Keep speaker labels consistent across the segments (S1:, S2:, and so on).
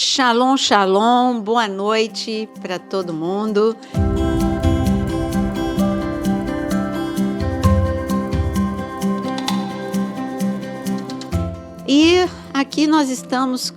S1: Shalom, shalom, boa noite para todo mundo. E aqui nós estamos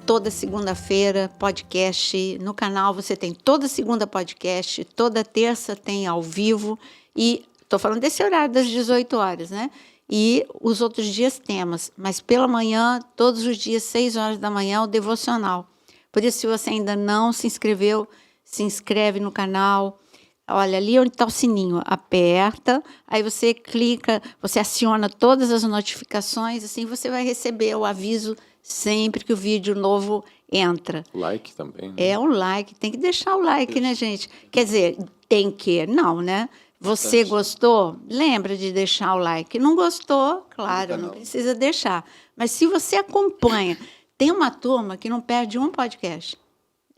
S1: toda segunda-feira, podcast no canal. Você tem toda segunda podcast, toda terça tem ao vivo. E estou falando desse horário das 18 horas, né? E os outros dias temas, mas pela manhã, todos os dias, 6 horas da manhã, o devocional. Por isso, se você ainda não se inscreveu, se inscreve no canal. Olha, ali onde está o sininho, aperta, aí você clica, você aciona todas as notificações, assim você vai receber o aviso sempre que o vídeo novo entra.
S2: Like também, né?
S1: É o like, tem que deixar o like, né, gente? Quer dizer, tem que, não, né? Você gostou? Lembra de deixar o like. Não gostou? Claro, não precisa deixar. Mas se você acompanha, tem uma turma que não perde um podcast.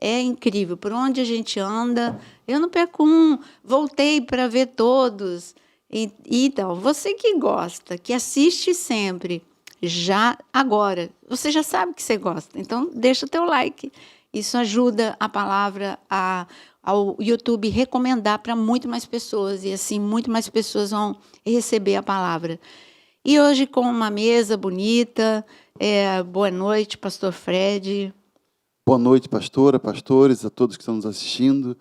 S1: É incrível. Por onde a gente anda, eu não perco um. Voltei para ver todos. Então, você que gosta, que assiste sempre, já agora, você já sabe que você gosta. Então, deixa o teu like. Isso ajuda a palavra ao YouTube recomendar para muito mais pessoas, e assim muito mais pessoas vão receber a palavra. E hoje com uma mesa bonita, boa noite, pastor Fred.
S3: Boa noite, pastora, pastores, a todos que estão nos assistindo.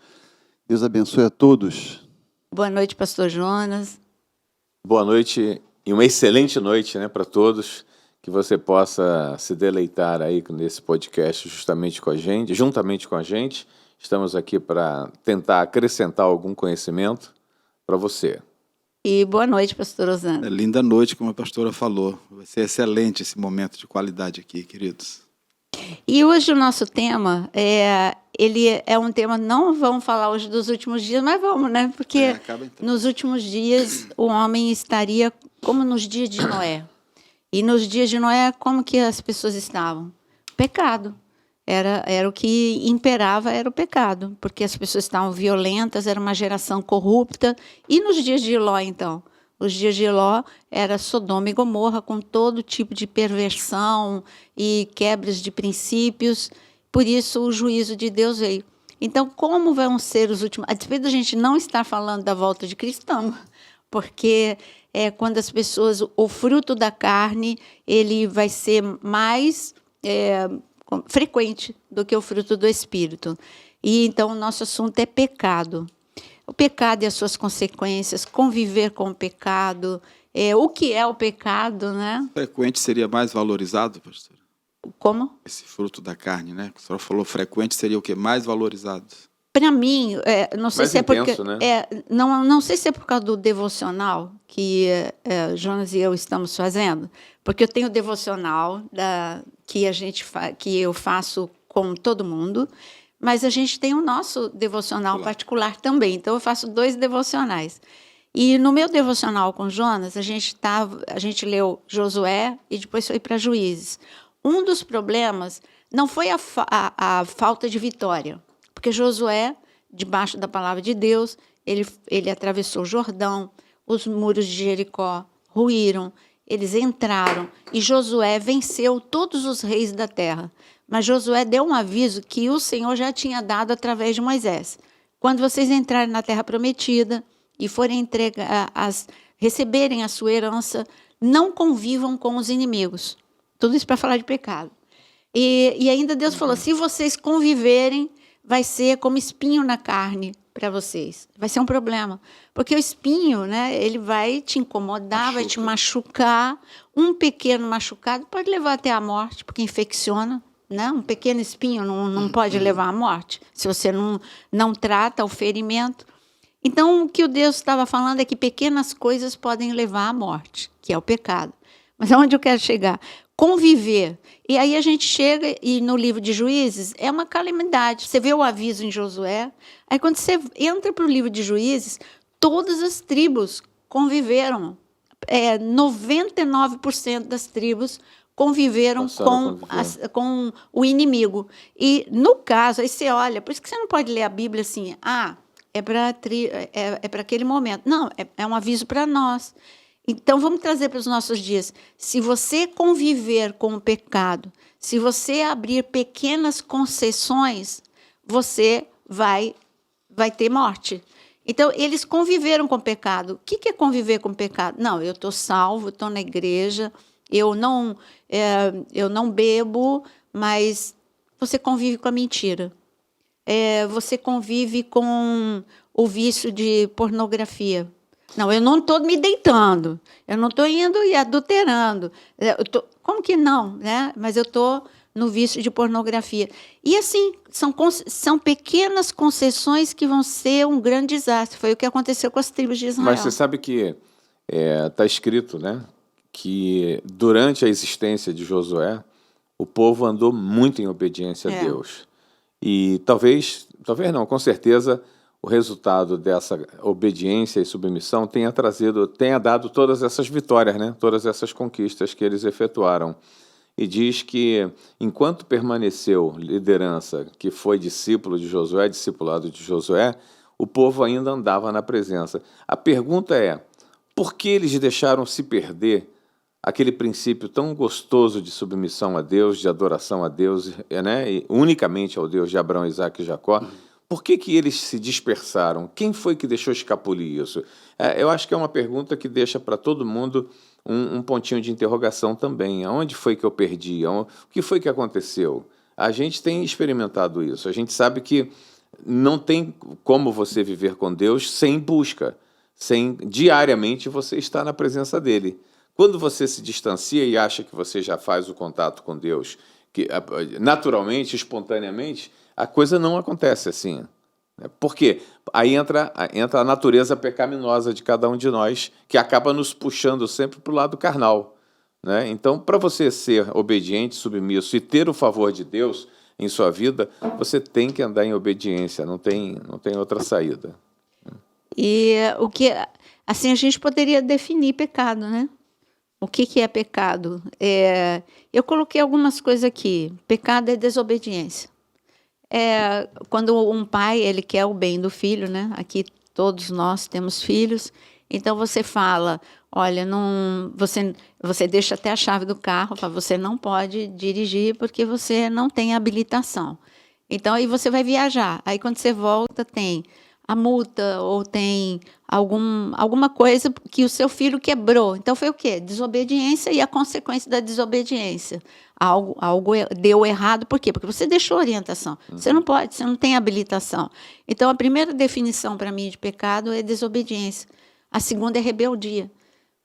S3: Deus abençoe a todos.
S1: Boa noite, pastor Jonas.
S2: Boa noite e uma excelente noite, né, para todos. Que você possa se deleitar aí nesse podcast juntamente com a gente. Estamos aqui para tentar acrescentar algum conhecimento para você.
S1: E boa noite, pastor Osana.
S3: Linda noite, como a pastora falou. Vai ser excelente esse momento de qualidade aqui, queridos.
S1: E hoje o nosso tema, ele é um tema, não vamos falar hoje dos últimos dias, mas vamos, né? Porque nos últimos dias o homem estaria como nos dias de Noé. E nos dias de Noé, como que as pessoas estavam? Pecado. Era o que imperava, era o pecado, porque as pessoas estavam violentas, era uma geração corrupta. E nos dias de Ló, então? Os dias de Ló era Sodoma e Gomorra, com todo tipo de perversão e quebras de princípios. Por isso, o juízo de Deus veio. Então, como vão ser os últimos... A despeito da gente não estar falando da volta de Cristo, porque quando as pessoas... O fruto da carne, ele vai ser mais... frequente do que o fruto do Espírito. E então o nosso assunto é pecado. O pecado e as suas consequências, conviver com o pecado, o que é o pecado, né?
S3: Frequente seria mais valorizado, pastor?
S1: Como?
S3: Esse fruto da carne, né? A senhora falou frequente seria o que? Mais valorizado?
S1: Para mim, não sei
S2: mais
S1: se
S2: intenso,
S1: é porque
S2: né?
S1: não sei se é por causa do devocional que Jonas e eu estamos fazendo, porque eu tenho o devocional que eu faço com todo mundo, mas a gente tem o nosso devocional particular também. Então eu faço 2 devocionais. E no meu devocional com Jonas, a gente leu Josué e depois foi para Juízes. Um dos problemas não foi a falta de vitória, porque Josué, debaixo da palavra de Deus, ele atravessou o Jordão, os muros de Jericó ruíram, eles entraram, e Josué venceu todos os reis da terra. Mas Josué deu um aviso que o Senhor já tinha dado através de Moisés. Quando vocês entrarem na terra prometida e forem receberem a sua herança, não convivam com os inimigos. Tudo isso para falar de pecado. E ainda Deus falou, se vocês conviverem, vai ser como espinho na carne para vocês. Vai ser um problema. Porque o espinho, né, ele vai te incomodar, vai te machucar. Um pequeno machucado pode levar até a morte, porque infecciona. Né? Um pequeno espinho não pode levar à morte, se você não trata o ferimento. Então, o que o Deus estava falando é que pequenas coisas podem levar à morte, que é o pecado. Mas aonde eu quero chegar? Conviver. E aí a gente chega, e no livro de Juízes, é uma calamidade. Você vê o aviso em Josué, aí quando você entra para o livro de Juízes, todas as tribos conviveram. 99% das tribos conviveram com o inimigo. E, no caso, aí você olha, por isso que você não pode ler a Bíblia assim, é para aquele momento. Não, é um aviso para nós. Então, vamos trazer para os nossos dias. Se você conviver com o pecado, se você abrir pequenas concessões, você vai ter morte. Então, eles conviveram com o pecado. O que é conviver com o pecado? Não, eu estou salvo, estou na igreja, eu não bebo, mas você convive com a mentira. Você convive com o vício de pornografia. Não, eu não estou me deitando, eu não estou indo e adulterando. Como que não? Né? Mas eu estou no vício de pornografia. E assim, são pequenas concessões que vão ser um grande desastre. Foi o que aconteceu com as tribos de Israel.
S2: Mas você sabe que está escrito, né, que durante a existência de Josué, o povo andou muito em obediência a Deus. E talvez não, com certeza, o resultado dessa obediência e submissão tenha dado todas essas vitórias, né? Todas essas conquistas que eles efetuaram. E diz que, enquanto permaneceu liderança que foi discípulo de Josué, discipulado de Josué, o povo ainda andava na presença. A pergunta é, por que eles deixaram se perder aquele princípio tão gostoso de submissão a Deus, de adoração a Deus, né? E unicamente ao Deus de Abraão, Isaque e Jacó? Por que eles se dispersaram? Quem foi que deixou escapulir isso? Eu acho que é uma pergunta que deixa para todo mundo um pontinho de interrogação também. Aonde foi que eu perdi? O que foi que aconteceu? A gente tem experimentado isso. A gente sabe que não tem como você viver com Deus sem busca, sem diariamente você estar na presença dele. Quando você se distancia e acha que você já faz o contato com Deus, que naturalmente, espontaneamente, a coisa não acontece assim. Por quê? Aí entra a natureza pecaminosa de cada um de nós, que acaba nos puxando sempre para o lado carnal, né? Então, para você ser obediente, submisso e ter o favor de Deus em sua vida, você tem que andar em obediência, não tem outra saída.
S1: E assim, a gente poderia definir pecado, né? O que é pecado? Eu coloquei algumas coisas aqui. Pecado é desobediência. Quando um pai ele quer o bem do filho, né? Aqui todos nós temos filhos, então você fala, olha, você deixa até a chave do carro, fala, você não pode dirigir porque você não tem habilitação. Então aí você vai viajar. Aí quando você volta tem a multa ou tem alguma coisa que o seu filho quebrou. Então foi o quê? Desobediência e a consequência da desobediência. Algo deu errado, por quê? Porque você deixou orientação. Você não pode, você não tem habilitação. Então, a primeira definição para mim de pecado é desobediência. A segunda é rebeldia,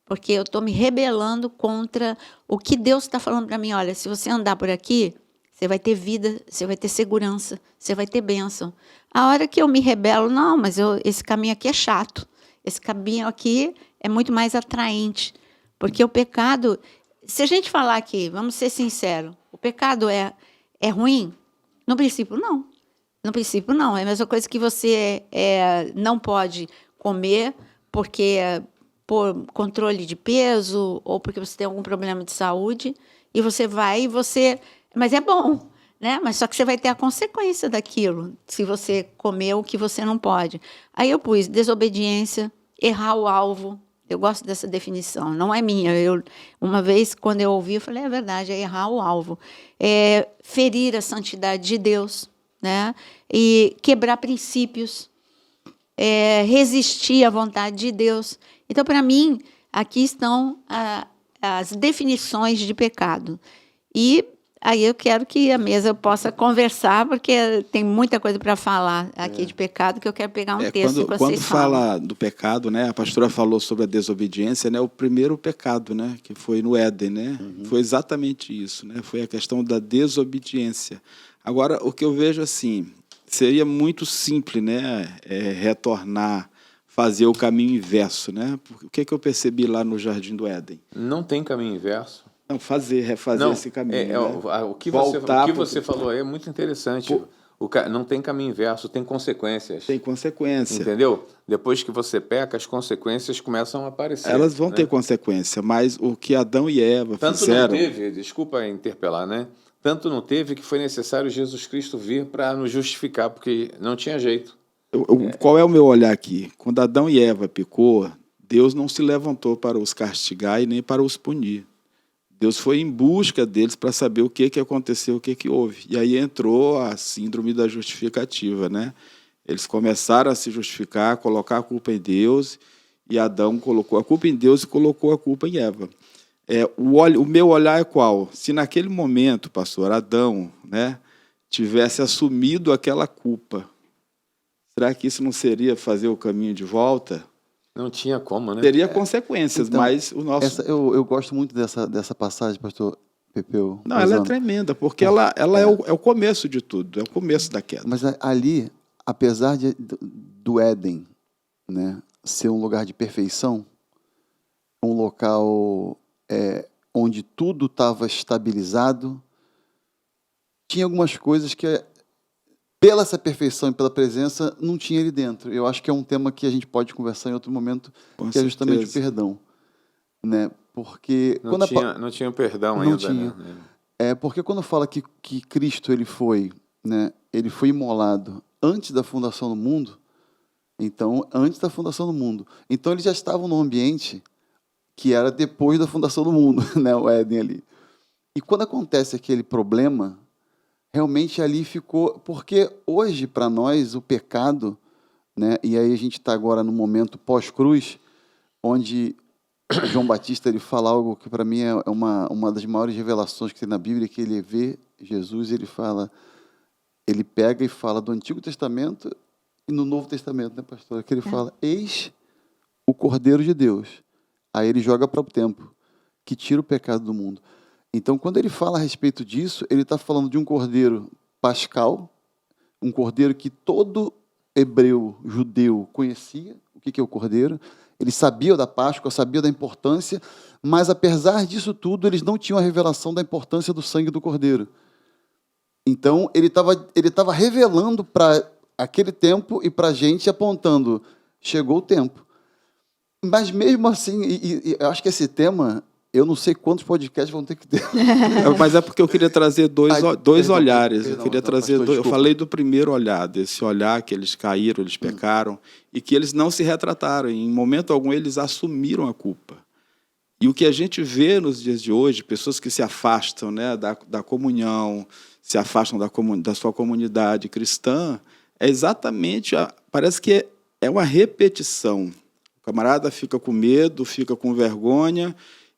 S1: porque eu estou me rebelando contra o que Deus está falando para mim. Olha, se você andar por aqui, você vai ter vida, você vai ter segurança, você vai ter bênção. A hora que eu me rebelo, não, mas esse caminho aqui é chato. Esse caminho aqui é muito mais atraente, porque o pecado... Se a gente falar aqui, vamos ser sinceros, o pecado é ruim? No princípio, não. No princípio, não. É a mesma coisa que você não pode comer porque por controle de peso ou porque você tem algum problema de saúde e você vai e você... Mas é bom, né? Mas só que você vai ter a consequência daquilo se você comer o que você não pode. Aí eu pus desobediência, errar o alvo. Eu gosto dessa definição, não é minha. Uma vez, quando eu ouvi, eu falei, é verdade, é errar o alvo. Ferir a santidade de Deus, né? E quebrar princípios, resistir à vontade de Deus. Então, para mim, aqui estão as definições de pecado. E aí eu quero que a mesa possa conversar, porque tem muita coisa para falar aqui de pecado, que eu quero pegar um texto que vocês
S4: quando
S1: falam.
S4: Fala do pecado, né? A pastora falou sobre a desobediência, né? O primeiro pecado, né? Que foi no Éden, né? Foi exatamente isso, né? Foi a questão da desobediência. Agora, o que eu vejo assim, seria muito simples, né? Retornar, fazer o caminho inverso, né? O que eu percebi lá no Jardim do Éden?
S2: Não tem caminho inverso.
S4: Não, refazer esse caminho. Né?
S2: O que você falou aí é muito interessante. Não tem caminho inverso, tem consequências.
S4: Tem consequência.
S2: Entendeu? Depois que você peca, as consequências começam a aparecer.
S4: Elas vão ter consequência, mas o que Adão e Eva fizeram...
S2: Não teve, desculpa interpelar, né? Tanto não teve que foi necessário Jesus Cristo vir para nos justificar, porque não tinha jeito.
S4: Qual é o meu olhar aqui? Quando Adão e Eva pecou, Deus não se levantou para os castigar e nem para os punir. Deus foi em busca deles para saber o que aconteceu, o que houve. E aí entrou a síndrome da justificativa, né? Eles começaram a se justificar, colocar a culpa em Deus, e Adão colocou a culpa em Deus e colocou a culpa em Eva. O meu olhar é qual? Se naquele momento, pastor, Adão, né, tivesse assumido aquela culpa, será que isso não seria fazer o caminho de volta?
S2: Não tinha como, né?
S4: Teria consequências,
S3: Então,
S4: mas o nosso...
S3: Eu gosto muito dessa passagem, pastor Pepeu.
S4: Não, ela é tremenda, porque ela é o começo de tudo, é o começo da queda.
S3: Mas ali, apesar do Éden, né, ser um lugar de perfeição, um local onde tudo estava estabilizado, tinha algumas coisas que, pela essa perfeição e pela presença, não tinha ali dentro. Eu acho que é um tema que a gente pode conversar em outro momento,
S4: Com
S3: que é justamente
S4: certeza.
S3: o perdão. Né? Porque
S2: Não tinha o perdão
S3: não
S2: ainda.
S3: tinha.
S2: Né?
S3: Porque quando fala que Cristo ele foi imolado antes da fundação do mundo, então, antes da fundação do mundo. Então, eles já estavam num ambiente que era depois da fundação do mundo, né? O Éden ali. E quando acontece aquele problema, realmente ali ficou... Porque hoje, para nós, o pecado, né? E aí a gente está agora no momento pós-cruz, onde João Batista ele fala algo que para mim é uma das maiores revelações que tem na Bíblia, que ele vê Jesus, ele pega e fala do Antigo Testamento e no Novo Testamento, né, pastor? Que ele fala, eis o Cordeiro de Deus. Aí ele joga para o tempo, que tira o pecado do mundo. Então, quando ele fala a respeito disso, ele está falando de um cordeiro pascal, um cordeiro que todo hebreu, judeu, conhecia o que é o cordeiro. Eles sabiam da Páscoa, sabiam da importância, mas, apesar disso tudo, eles não tinham a revelação da importância do sangue do cordeiro. Então, ele estava revelando para aquele tempo e para a gente, apontando, chegou o tempo. Mas, mesmo assim, eu acho que esse tema, eu não sei quantos podcasts vão ter que ter.
S4: Mas é porque eu queria trazer dois olhares. Eu
S3: Desculpa.
S4: falei do primeiro olhar, desse olhar que eles caíram, eles pecaram, e que eles não se retrataram. Em momento algum, eles assumiram a culpa. E o que a gente vê nos dias de hoje, pessoas que se afastam, né, da comunhão, se afastam da sua comunidade cristã, é exatamente, parece que é uma repetição. O camarada fica com medo, fica com vergonha,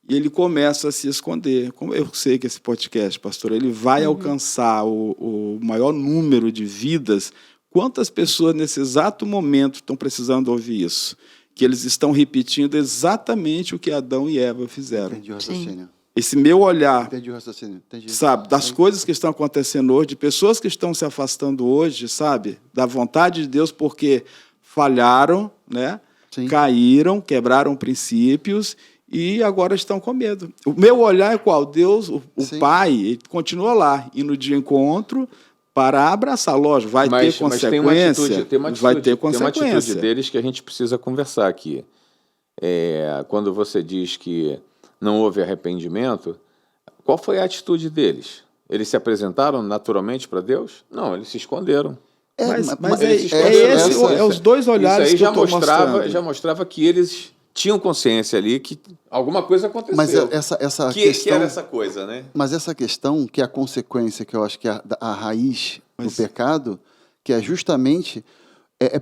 S4: e ele começa a se esconder. Como eu sei que esse podcast, pastor, ele vai alcançar o maior número de vidas. Quantas pessoas nesse exato momento estão precisando ouvir isso? Que eles estão repetindo exatamente o que Adão e Eva fizeram.
S3: Entendi o raciocínio.
S4: Esse meu olhar,
S3: Entendi o raciocínio. Entendi.
S4: sabe, das coisas que estão acontecendo hoje, de pessoas que estão se afastando hoje, sabe, da vontade de Deus porque falharam, né?
S3: Sim.
S4: Caíram, quebraram princípios e agora estão com medo. O meu olhar é qual? Deus, o Pai, ele continua lá, indo de encontro para abraçar. Lógico, vai ter consequência. Vai ter consequência.
S2: Tem uma atitude deles que a gente precisa conversar aqui. Quando você diz que não houve arrependimento, qual foi a atitude deles? Eles se apresentaram naturalmente para Deus? Não, eles se esconderam.
S4: Mas
S2: Eles se esconderam.
S4: é os dois olhares
S2: isso aí
S4: que eu estou mostrando.
S2: já mostrava que eles tinham consciência ali que alguma coisa aconteceu.
S3: Mas essa
S2: que
S3: questão...
S2: era essa coisa, né?
S3: Mas essa questão, que é a consequência, que eu acho que é a raiz do pecado, que é justamente...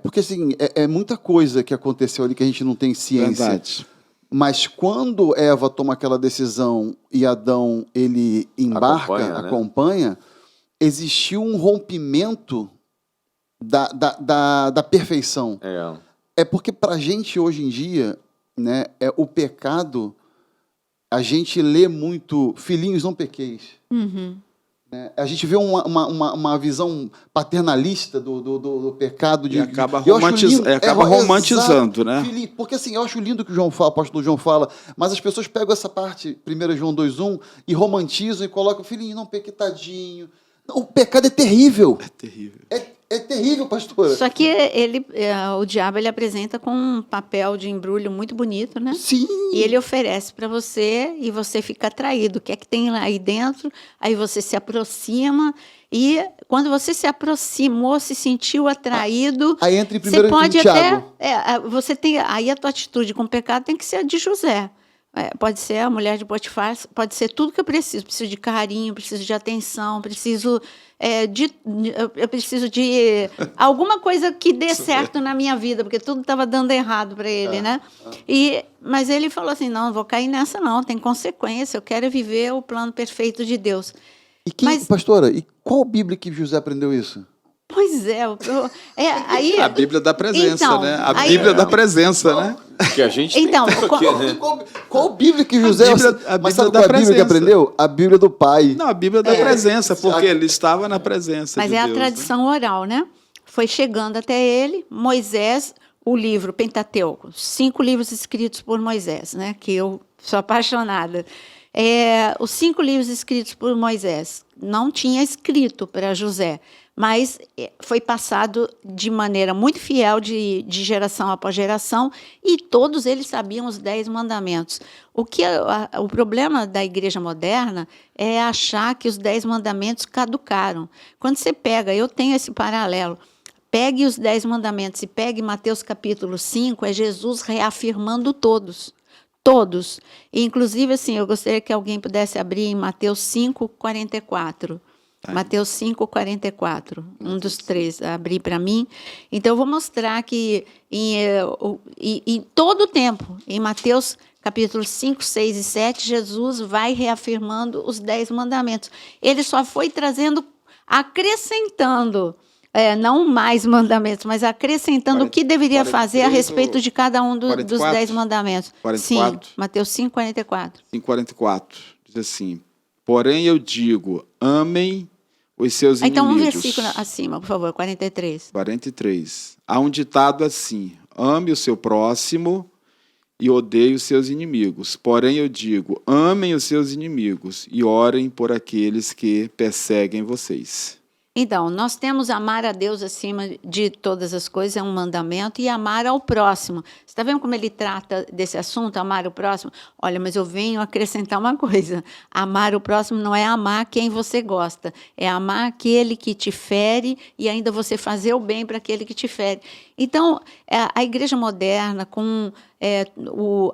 S3: porque, assim, é muita coisa que aconteceu ali que a gente não tem ciência.
S4: Verdade.
S3: Mas quando Eva toma aquela decisão e Adão, ele embarca, acompanha, existiu um rompimento da perfeição. É porque, para a gente, hoje em dia, né, o pecado... A gente lê muito filhinhos não pequeis. Né? A gente vê uma visão paternalista do pecado.
S4: E acaba romantizando, né?
S3: Porque assim, eu acho lindo que o apóstolo João fala, mas as pessoas pegam essa parte, 1 João 2,1, e romantizam e colocam, filhinho não peque, tadinho. Não, o pecado é terrível.
S4: É terrível.
S3: É terrível, pastora.
S1: Só que o diabo ele apresenta com um papel de embrulho muito bonito, né?
S3: Sim.
S1: E ele oferece para você e você fica atraído. O que é que tem lá aí dentro? Aí você se aproxima e quando você se aproximou, se sentiu atraído,
S3: Aí entra em
S1: você
S3: primeiro
S1: pode
S3: em Tiago.
S1: você tem aí a tua atitude com o pecado tem que ser a de José. Pode ser a mulher de Potifar, pode ser tudo que eu preciso. Preciso de carinho, preciso de atenção, eu preciso de alguma coisa que dê certo na minha vida, porque tudo estava dando errado para ele, né? Mas ele falou assim, não vou cair nessa não, tem consequência, eu quero viver o plano perfeito de Deus.
S3: Pastora, e qual Bíblia que José aprendeu isso?
S1: Pois aí...
S4: A Bíblia da presença,
S1: então,
S4: né? A Bíblia da presença, né?
S2: Que a gente
S1: Então,
S2: tem tudo aqui, né?
S3: Qual Bíblia que José...
S4: a
S3: Mas
S4: Bíblia
S3: sabe
S4: da
S3: qual é a Bíblia que
S4: presença.
S3: aprendeu? A Bíblia do Pai.
S4: Não, a Bíblia da presença, porque ele estava na presença
S1: Mas
S4: de
S1: é
S4: Deus.
S1: a tradição oral, né? Foi chegando até ele, Moisés, o livro Pentateuco, 5 livros escritos por Moisés, né? Que eu sou apaixonada. Os 5 livros escritos por Moisés não tinha escrito para José, mas foi passado de maneira muito fiel, de geração após geração, e todos eles sabiam os 10 mandamentos. O problema da igreja moderna é achar que os 10 mandamentos caducaram. Quando você pega, eu tenho esse paralelo, pegue os 10 mandamentos e pegue Mateus capítulo 5, é Jesus reafirmando todos. Todos. E, inclusive, assim, eu gostaria que alguém pudesse abrir em Mateus 5:44. Mateus 5:44, um dos 3, abrir para mim. Então, eu vou mostrar que em todo o tempo, em Mateus capítulo 5, 6 e 7, Jesus vai reafirmando os 10 mandamentos. Ele só foi acrescentando, não mais mandamentos, mas acrescentando o que deveria fazer a respeito de cada um dos 10 mandamentos.
S4: 44?
S1: Sim, Mateus 5:44.
S4: 5:44, diz assim, porém eu digo, amem os seus inimigos.
S1: Então, um versículo acima, por favor, 43.
S4: 43. Há um ditado assim, ame o seu próximo e odeie os seus inimigos. Porém eu digo, amem os seus inimigos e orem por aqueles que perseguem vocês.
S1: Então, nós temos amar a Deus acima de todas as coisas, é um mandamento, e amar ao próximo. Você está vendo como ele trata desse assunto, amar o próximo? Olha, mas eu venho acrescentar uma coisa. Amar o próximo não é amar quem você gosta, é amar aquele que te fere e ainda você fazer o bem para aquele que te fere. Então, a igreja moderna, com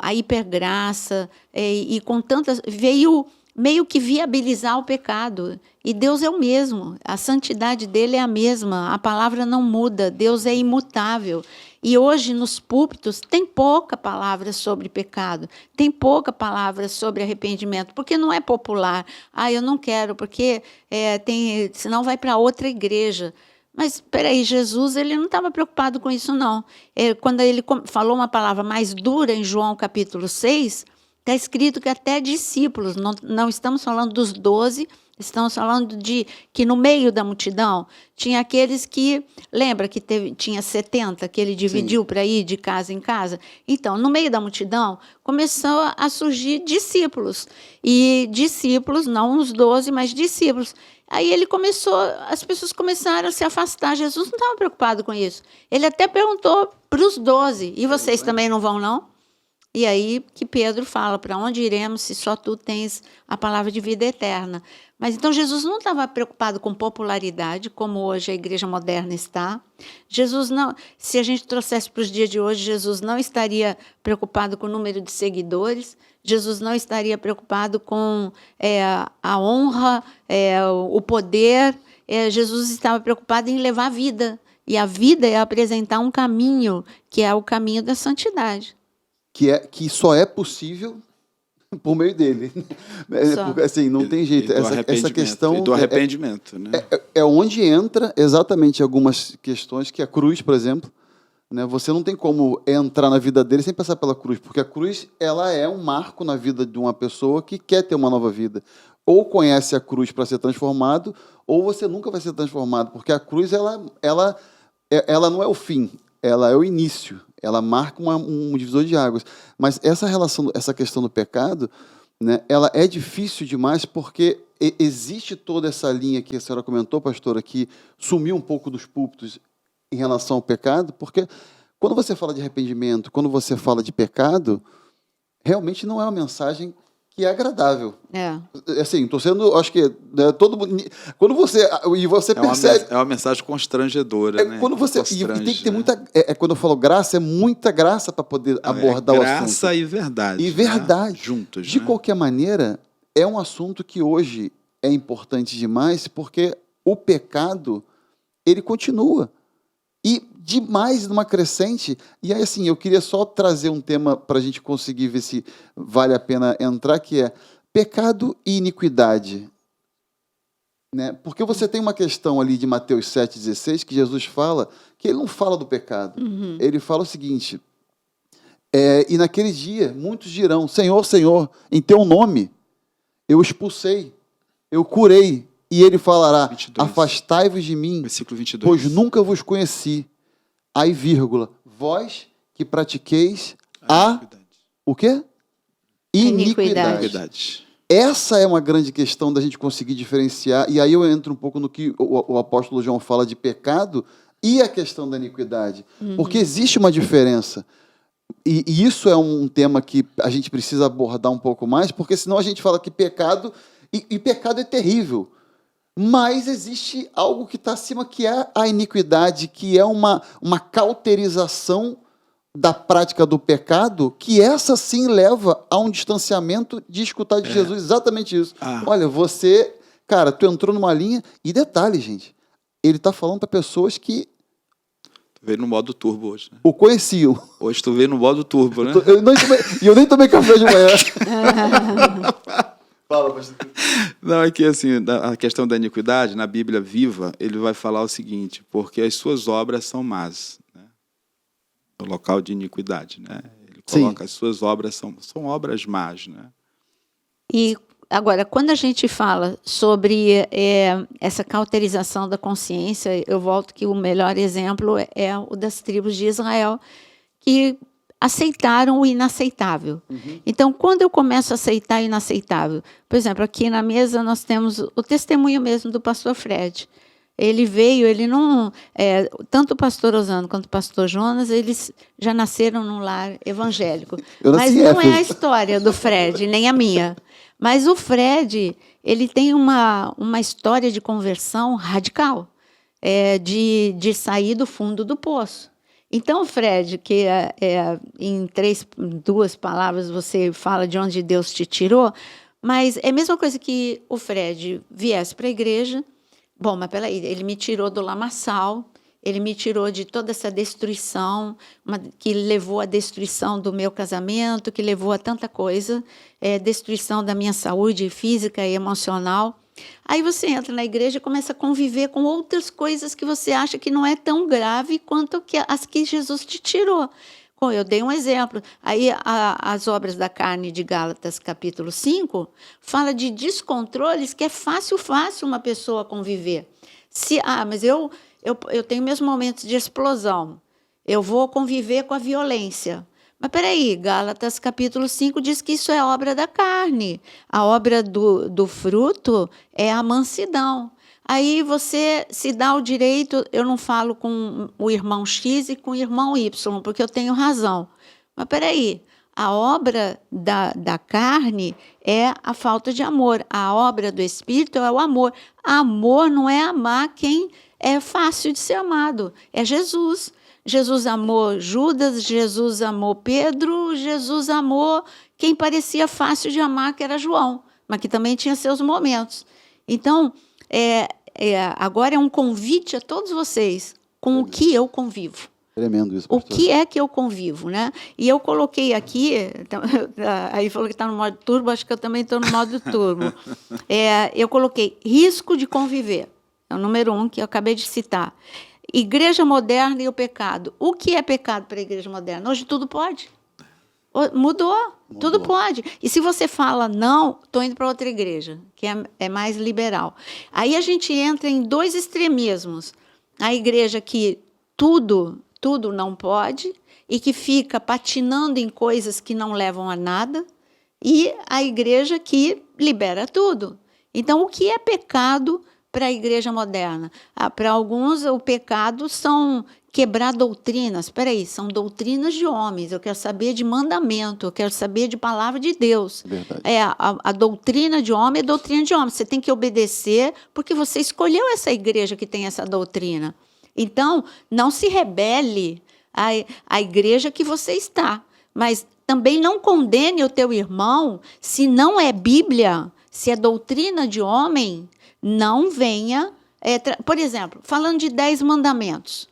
S1: a hipergraça e com tantas... veio meio que viabilizar o pecado. E Deus é o mesmo, a santidade dele é a mesma, a palavra não muda, Deus é imutável. E hoje, nos púlpitos, tem pouca palavra sobre pecado, tem pouca palavra sobre arrependimento, porque não é popular. Eu não quero, porque senão vai para outra igreja. Mas, espera aí, Jesus ele não estava preocupado com isso, não. Quando ele falou uma palavra mais dura em João capítulo 6, está escrito que até discípulos, não estamos falando dos 12, estamos falando de que no meio da multidão tinha aqueles que, lembra que tinha 70, que ele dividiu para ir de casa em casa? Então, no meio da multidão, começou a surgir discípulos. E discípulos, não os 12, mas discípulos. Aí as pessoas começaram a se afastar. Jesus não estava preocupado com isso. Ele até perguntou para os 12, e vocês também não vão, não? E aí que Pedro fala, para onde iremos se só tu tens a palavra de vida eterna? Mas então Jesus não estava preocupado com popularidade, como hoje a igreja moderna está. Jesus não, se a gente trouxesse para os dias de hoje, Jesus não estaria preocupado com o número de seguidores, Jesus não estaria preocupado com a honra, o poder, Jesus estava preocupado em levar a vida. E a vida é apresentar um caminho, que é o caminho da santidade.
S3: Que só é possível por meio dele. Porque, assim, não tem jeito. Essa questão
S4: do arrependimento. Né?
S3: É onde entra exatamente algumas questões, que a cruz, por exemplo, né, você não tem como entrar na vida dele sem passar pela cruz, porque a cruz ela é um marco na vida de uma pessoa que quer ter uma nova vida. Ou conhece a cruz para ser transformado, ou você nunca vai ser transformado, porque a cruz ela não é o fim, ela é o início. Ela marca um divisor de águas. Mas essa questão do pecado, né, ela é difícil demais porque existe toda essa linha que a senhora comentou, pastora, que sumiu um pouco dos púlpitos em relação ao pecado, porque quando você fala de arrependimento, quando você fala de pecado, realmente não é uma mensagem que é agradável. Assim, estou sendo, acho que todo mundo, quando você percebe,
S4: é uma mensagem constrangedora, né?
S3: Quando você e tem que ter muita, quando eu falo graça, é muita graça para poder abordar o assunto.
S4: Graça e verdade.
S3: E verdade,
S4: né? Juntos.
S3: De qualquer maneira, é um assunto que hoje é importante demais, porque o pecado ele continua. E demais numa crescente. E aí, assim, eu queria só trazer um tema para a gente conseguir ver se vale a pena entrar, que é pecado e iniquidade. Né? Porque você tem uma questão ali de Mateus 7,16, que Jesus fala, que ele não fala do pecado. Ele fala o seguinte, e naquele dia, muitos dirão, Senhor, Senhor, em teu nome, eu expulsei, eu curei. E ele falará, 22. Afastai-vos de mim,
S4: versículo 22.
S3: Pois nunca vos conheci. Aí, vírgula, vós que pratiqueis o quê? Iniquidade. Essa é uma grande questão da gente conseguir diferenciar, e aí eu entro um pouco no que o apóstolo João fala de pecado e a questão da iniquidade. Porque existe uma diferença. E isso é um tema que a gente precisa abordar um pouco mais, porque senão a gente fala que pecado, e pecado é terrível. Mas existe algo que está acima, que é a iniquidade, que é uma cauterização da prática do pecado, que essa sim leva a um distanciamento de escutar de Jesus exatamente isso. Olha, você, cara, tu entrou numa linha, e detalhe, gente, ele está falando para pessoas que
S4: tu veio no modo turbo hoje, né?
S3: O conheciam.
S4: Hoje tu veio no modo turbo, né?
S3: Eu nem tomei café de manhã. Fala, pastor.
S4: Não, é que assim, a questão da iniquidade, na Bíblia Viva, ele vai falar o seguinte, porque as suas obras são más, né? No local de iniquidade, né? Ele coloca as suas obras são obras más, né?
S1: E agora, quando a gente fala sobre essa cauterização da consciência, eu volto que o melhor exemplo é o das tribos de Israel, que aceitaram o inaceitável. Então, quando eu começo a aceitar o inaceitável, por exemplo, aqui na mesa nós temos o testemunho mesmo do pastor Fred. Ele veio, ele não... tanto o pastor Osano quanto o pastor Jonas, eles já nasceram num lar evangélico. Mas não é a história do Fred, nem a minha. Mas o Fred, ele tem uma história de conversão radical, de sair do fundo do poço. Então, Fred, que em 2 palavras você fala de onde Deus te tirou, mas é a mesma coisa que o Fred viesse para a igreja. Bom, mas peraí, ele me tirou do lamaçal, ele me tirou de toda essa destruição, que levou à destruição do meu casamento, que levou a tanta coisa, destruição da minha saúde física e emocional. Aí você entra na igreja e começa a conviver com outras coisas que você acha que não é tão grave quanto as que Jesus te tirou. Eu dei um exemplo. Aí as obras da carne de Gálatas, capítulo 5, fala de descontroles que é fácil uma pessoa conviver. Mas eu tenho meus momentos de explosão. Eu vou conviver com a violência. Mas peraí, Gálatas capítulo 5 diz que isso é obra da carne. A obra do fruto é a mansidão. Aí você se dá o direito, eu não falo com o irmão X e com o irmão Y, porque eu tenho razão. Mas peraí, a obra da carne é a falta de amor. A obra do Espírito é o amor. Amor não é amar quem é fácil de ser amado, é Jesus. Jesus amou Judas, Jesus amou Pedro, Jesus amou quem parecia fácil de amar, que era João, mas que também tinha seus momentos. Então, agora é um convite a todos vocês com o que eu convivo.
S3: Tremendo isso, pastor.
S1: O que é que eu convivo, né? E eu coloquei aqui, aí falou que está no modo turbo, acho que eu também estou no modo turbo. Eu coloquei risco de conviver, é o número 1 que eu acabei de citar. Igreja moderna e o pecado. O que é pecado para a igreja moderna? Hoje tudo pode. Mudou, tudo pode. E se você fala, não, estou indo para outra igreja, que é mais liberal. Aí a gente entra em 2 extremismos. A igreja que tudo não pode e que fica patinando em coisas que não levam a nada, e a igreja que libera tudo. Então, o que é pecado para a igreja moderna? Para alguns, o pecado são quebrar doutrinas. Espera aí, são doutrinas de homens. Eu quero saber de mandamento, eu quero saber de palavra de Deus.
S3: Verdade.
S1: A doutrina de homem é doutrina de homem. Você tem que obedecer porque você escolheu essa igreja que tem essa doutrina. Então, não se rebele à igreja que você está. Mas também não condene o teu irmão se não é Bíblia, se é doutrina de homem, não venha... por exemplo, falando de 10 mandamentos.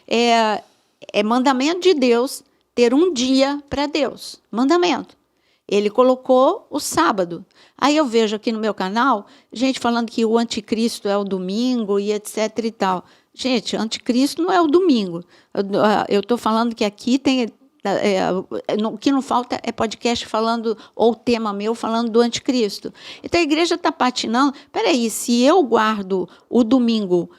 S1: É mandamento de Deus ter um dia para Deus. Mandamento. Ele colocou o sábado. Aí eu vejo aqui no meu canal, gente falando que o anticristo é o domingo e etc e tal. Gente, anticristo não é o domingo. Eu estou falando que aqui tem... o que não falta é podcast falando, ou tema meu falando do anticristo. Então a igreja está patinando. Peraí, se eu guardo o domingo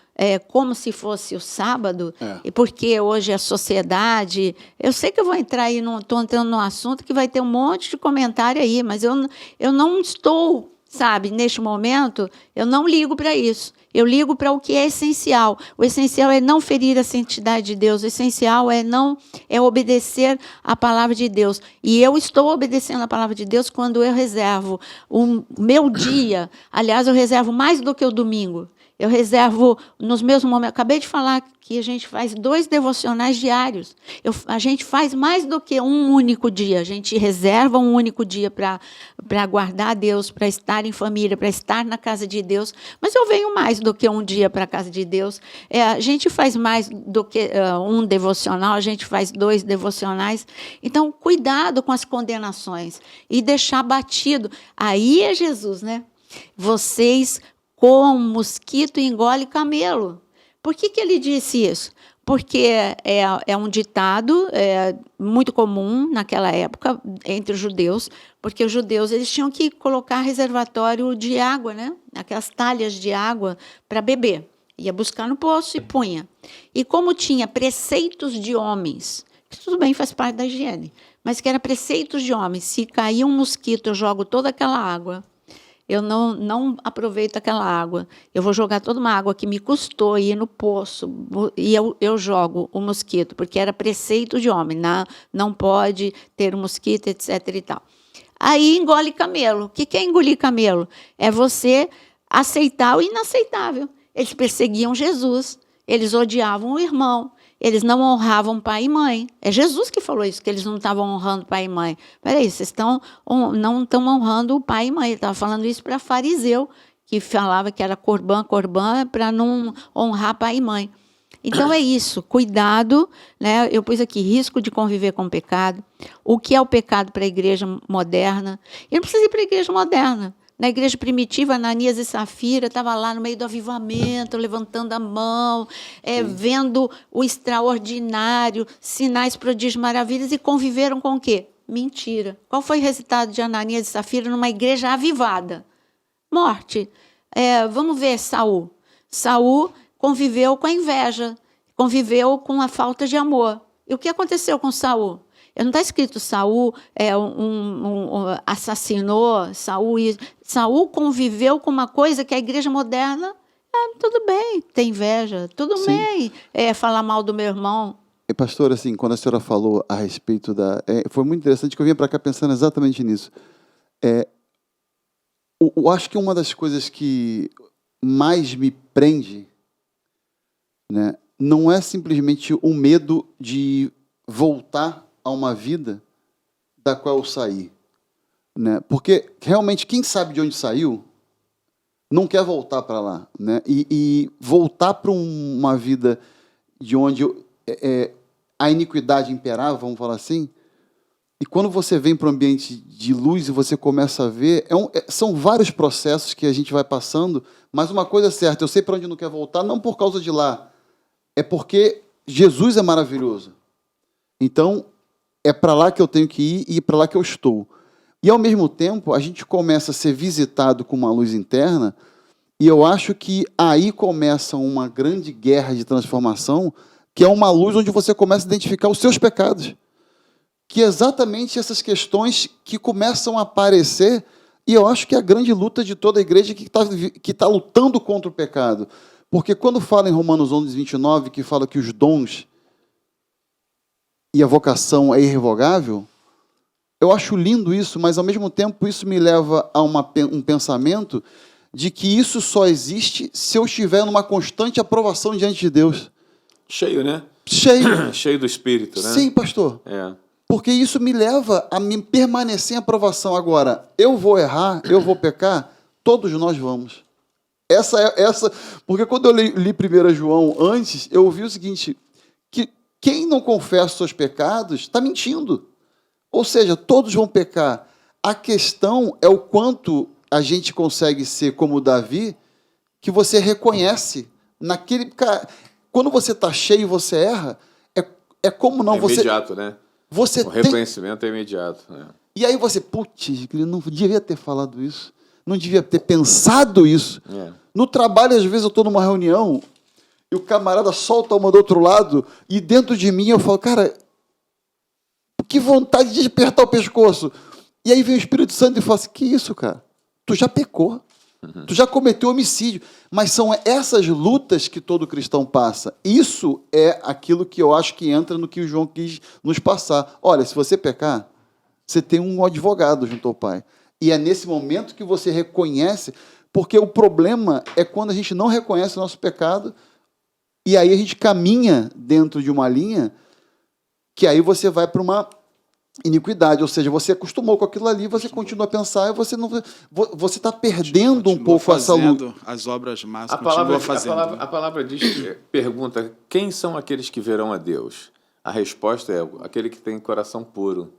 S1: como se fosse o sábado, porque hoje é a sociedade, eu sei que eu vou entrar aí, estou entrando num assunto que vai ter um monte de comentário aí, mas eu não estou, sabe, neste momento, eu não ligo para isso. Eu ligo para o que é essencial. O essencial é não ferir a santidade de Deus. O essencial é obedecer a palavra de Deus. E eu estou obedecendo a palavra de Deus quando eu reservo o meu dia. Aliás, eu reservo mais do que o domingo. Eu reservo nos meus momentos. Acabei de falar que a gente faz 2 devocionais diários. A gente faz mais do que um único dia. A gente reserva um único dia para guardar a Deus, para estar em família, para estar na casa de Deus. Mas eu venho mais do que um dia para a casa de Deus. A gente faz mais do que um devocional, a gente faz 2 devocionais. Então, cuidado com as condenações e deixar batido. Aí é Jesus, né? Vocês coam mosquito e engole camelo. Por que ele disse isso? Porque é um ditado muito comum naquela época entre os judeus, porque os judeus eles tinham que colocar reservatório de água, né? Aquelas talhas de água para beber. Ia buscar no poço e punha. E como tinha preceitos de homens, que tudo bem, faz parte da higiene, mas que era preceitos de homens, se cair um mosquito, eu jogo toda aquela água. Eu não aproveito aquela água. Eu vou jogar toda uma água que me custou ir no poço e eu jogo o mosquito, porque era preceito de homem, não pode ter um mosquito, etc. e tal. Aí engole camelo. O que é engolir camelo? É você aceitar o inaceitável. Eles perseguiam Jesus, eles odiavam o irmão, eles não honravam pai e mãe. É Jesus que falou isso, que eles não estavam honrando pai e mãe. Peraí, vocês não estão honrando o pai e mãe. Ele estava falando isso para fariseu, que falava que era corbã para não honrar pai e mãe. Então é isso, cuidado, né? Eu pus aqui, risco de conviver com o pecado. O que é o pecado para a igreja moderna? E não precisa ir para a igreja moderna. Na igreja primitiva, Ananias e Safira estavam lá no meio do avivamento, levantando a mão, vendo o extraordinário, sinais, prodígios, maravilhas, e conviveram com o quê? Mentira. Qual foi o resultado de Ananias e Safira numa igreja avivada? Morte. Vamos ver Saul. Saul conviveu com a inveja, conviveu com a falta de amor. E o que aconteceu com Saul? Não está escrito Saul assassinou, Saul conviveu com uma coisa que a igreja moderna, tudo bem, tem inveja, tudo
S3: Sim.
S1: bem, falar mal do meu irmão.
S3: E, pastor, assim, quando a senhora falou a respeito foi muito interessante que eu vinha para cá pensando exatamente nisso. Eu acho que uma das coisas que mais me prende, né, não é simplesmente o medo de voltar a uma vida da qual eu saí, né? Porque realmente quem sabe de onde saiu não quer voltar para lá, né? E voltar para uma vida de onde a iniquidade imperava, vamos falar assim. E quando você vem para um ambiente de luz e você começa a ver, são vários processos que a gente vai passando, mas uma coisa é certa, eu sei para onde não quer voltar, não por causa de lá, é porque Jesus é maravilhoso. Então, é para lá que eu tenho que ir e é para lá que eu estou. E, ao mesmo tempo, a gente começa a ser visitado com uma luz interna e eu acho que aí começa uma grande guerra de transformação, que é uma luz onde você começa a identificar os seus pecados. Que é exatamente essas questões que começam a aparecer E eu acho que é a grande luta de toda a igreja que tá lutando contra o pecado. Porque quando fala em Romanos 11, 29, que fala que os dons e a vocação é irrevogável, eu acho lindo isso, mas ao mesmo tempo isso me leva a um pensamento de que isso só existe se eu estiver numa constante aprovação diante de Deus.
S2: Cheio, né?
S3: Cheio.
S2: Cheio do Espírito, né?
S3: Sim, pastor.
S2: É.
S3: Porque isso me leva a me permanecer em aprovação. Agora, eu vou errar, eu vou pecar, todos nós vamos. Porque quando eu li 1 João antes, eu ouvi o seguinte, que quem não confessa os seus pecados está mentindo. Ou seja, todos vão pecar. A questão é o quanto a gente consegue ser como Davi, que você reconhece naquele... Quando você está cheio e você erra, é como não...
S2: É imediato, né?
S3: Você
S2: o reconhecimento é imediato. Né?
S3: E aí você, putz, não devia ter falado isso, não devia ter pensado isso.
S2: É.
S3: No trabalho, às vezes, eu estou numa reunião e o camarada solta uma do outro lado e dentro de mim eu falo, cara, que vontade de apertar o pescoço. E aí vem o Espírito Santo e fala assim, que isso, cara? Tu já pecou. Tu já cometeu homicídio. Mas são essas lutas que todo cristão passa. Isso é aquilo que eu acho que entra no que o João quis nos passar. Olha, se você pecar, você tem um advogado junto ao Pai. E é nesse momento que você reconhece, porque o problema é quando a gente não reconhece o nosso pecado e aí a gente caminha dentro de uma linha que aí você vai para uma iniquidade, ou seja, você acostumou com aquilo ali, você continua a pensar e você está perdendo um pouco essa luta.
S4: As obras más,
S2: A palavra pergunta, quem são aqueles que verão a Deus? A resposta é aquele que tem coração puro,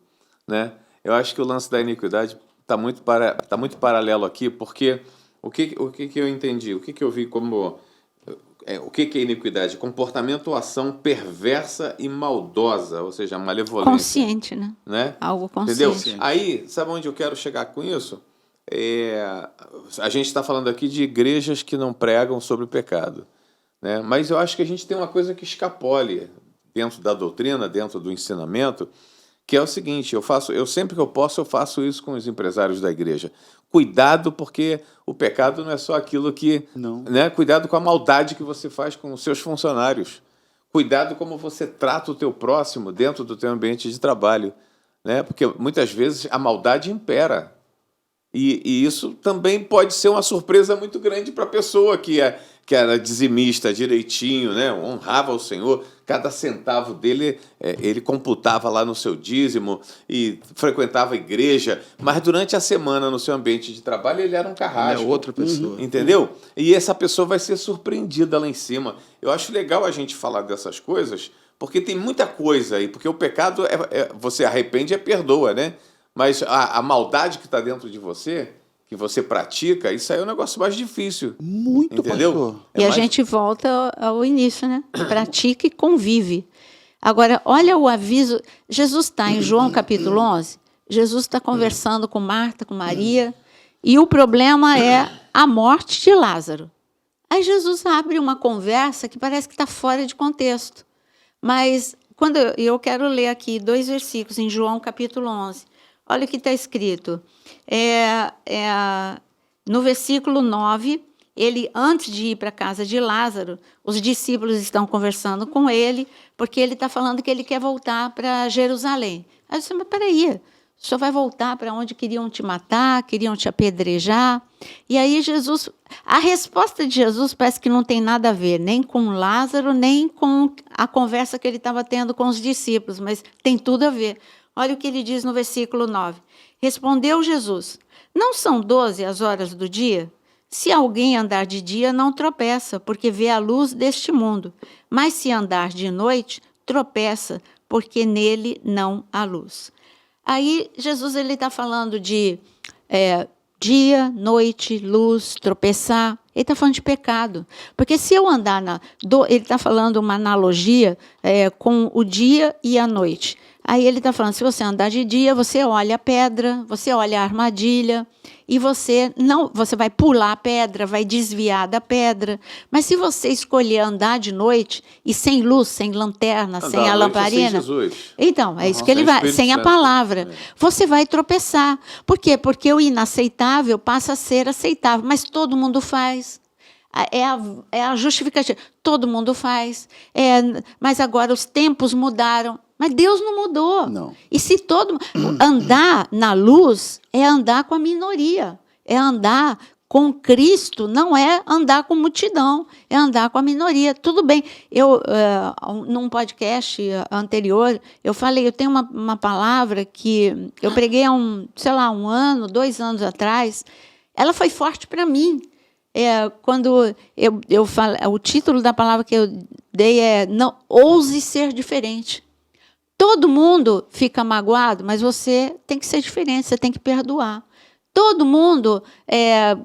S2: né? Eu acho que o lance da iniquidade está muito paralelo aqui, porque o que eu entendi, o que eu vi como... o que é iniquidade? Comportamento ou ação perversa e maldosa, ou seja, malevolência.
S1: Consciente, né? Algo consciente.
S2: Entendeu? Aí, sabe onde eu quero chegar com isso? A gente está falando aqui de igrejas que não pregam sobre o pecado, né? Mas eu acho que a gente tem uma coisa que escapole dentro da doutrina, dentro do ensinamento, que é o seguinte, eu sempre que eu posso, eu faço isso com os empresários da igreja. Cuidado, porque o pecado não é só aquilo que...
S3: Não.
S2: Né? Cuidado com a maldade que você faz com os seus funcionários. Cuidado como você trata o teu próximo dentro do teu ambiente de trabalho, né? Porque muitas vezes a maldade impera. E isso também pode ser uma surpresa muito grande para a pessoa que era dizimista direitinho, né? Honrava o Senhor, cada centavo dele ele computava lá no seu dízimo e frequentava a igreja, mas durante a semana no seu ambiente de trabalho ele era um carrasco.
S4: É outra pessoa.
S2: Entendeu? E essa pessoa vai ser surpreendida lá em cima. Eu acho legal a gente falar dessas coisas, porque tem muita coisa aí, porque o pecado você arrepende e perdoa, né? Mas a maldade que está dentro de você, que você pratica, isso aí é um negócio mais difícil.
S3: Muito,
S2: entendeu?
S3: pastor.
S1: E a gente volta ao início, né? Pratica e convive. Agora, olha o aviso. Jesus está em João capítulo 11. Jesus está conversando com Marta, com Maria, e o problema é a morte de Lázaro. Aí Jesus abre uma conversa que parece que está fora de contexto. Mas quando eu quero ler aqui 2 versículos em João capítulo 11. Olha o que está escrito. No versículo 9, ele, antes de ir para a casa de Lázaro, os discípulos estão conversando com ele, porque ele está falando que ele quer voltar para Jerusalém. Aí eu disse, mas peraí, o senhor vai voltar para onde queriam te matar, queriam te apedrejar? E aí a resposta de Jesus parece que não tem nada a ver, nem com Lázaro, nem com a conversa que ele estava tendo com os discípulos, mas tem tudo a ver. Olha o que ele diz no versículo 9. Respondeu Jesus, não são 12 as horas do dia? Se alguém andar de dia, não tropeça, porque vê a luz deste mundo. Mas se andar de noite, tropeça, porque nele não há luz. Aí Jesus está falando de dia, noite, luz, tropeçar. Ele está falando de pecado. Porque se eu andar ele está falando uma analogia com o dia e a noite. Aí ele está falando, se você andar de dia, você olha a pedra, você olha a armadilha, e você vai pular a pedra, vai desviar da pedra. Mas se você escolher andar de noite, e sem luz, sem lanterna,
S2: Andar
S1: sem
S2: à
S1: a
S2: noite é sem
S1: lamparina...
S2: Jesus.
S1: Então, é isso que ele
S2: Sem
S1: vai,
S2: Espírito
S1: sem a
S2: Santo.
S1: palavra. Você vai tropeçar. Por quê? Porque o inaceitável passa a ser aceitável, mas todo mundo faz. É a justificativa. Todo mundo faz. Mas agora os tempos mudaram. Mas Deus não mudou.
S3: Não.
S1: E se andar na luz é andar com a minoria. É andar com Cristo, não é andar com multidão, é andar com a minoria. Tudo bem. Num podcast anterior, eu falei, eu tenho uma palavra que eu preguei há um ano, 2 anos atrás. Ela foi forte para mim. Quando eu falo, o título da palavra que eu dei é não ouse ser diferente. Todo mundo fica magoado, mas você tem que ser diferente, você tem que perdoar. Todo mundo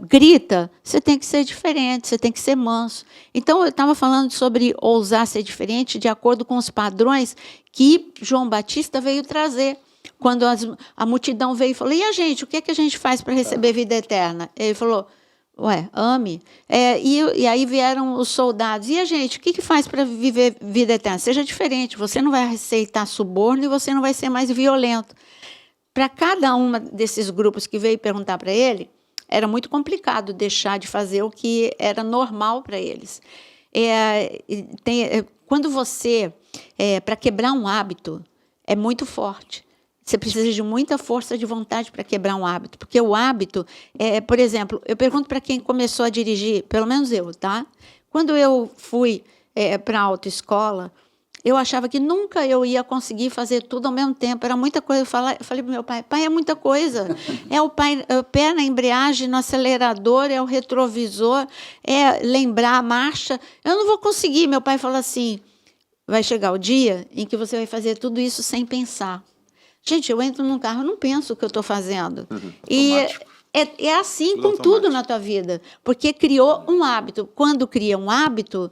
S1: grita, você tem que ser diferente, você tem que ser manso. Então, eu estava falando sobre ousar ser diferente de acordo com os padrões que João Batista veio trazer. Quando a multidão veio e falou, e a gente, o que é que a gente faz para receber vida eterna? Ele falou, ame. E aí vieram os soldados. E a gente, o que faz para viver vida eterna? Seja diferente. Você não vai aceitar suborno e você não vai ser mais violento. Para cada um desses grupos que veio perguntar para ele, era muito complicado deixar de fazer o que era normal para eles. Quando você... para quebrar um hábito, é muito forte. Você precisa de muita força de vontade para quebrar um hábito. Porque o hábito, por exemplo, eu pergunto para quem começou a dirigir, pelo menos eu, tá? Quando eu fui para a autoescola, eu achava que nunca eu ia conseguir fazer tudo ao mesmo tempo. Era muita coisa. Eu falei para o meu pai, é muita coisa. É o pé na embreagem, no acelerador, é o retrovisor, é lembrar a marcha. Eu não vou conseguir. Meu pai falou assim, vai chegar o dia em que você vai fazer tudo isso sem pensar. Gente, eu entro num carro, eu não penso o que eu estou fazendo. E é assim tudo com automático. Tudo na tua vida, porque criou um hábito. Quando cria um hábito,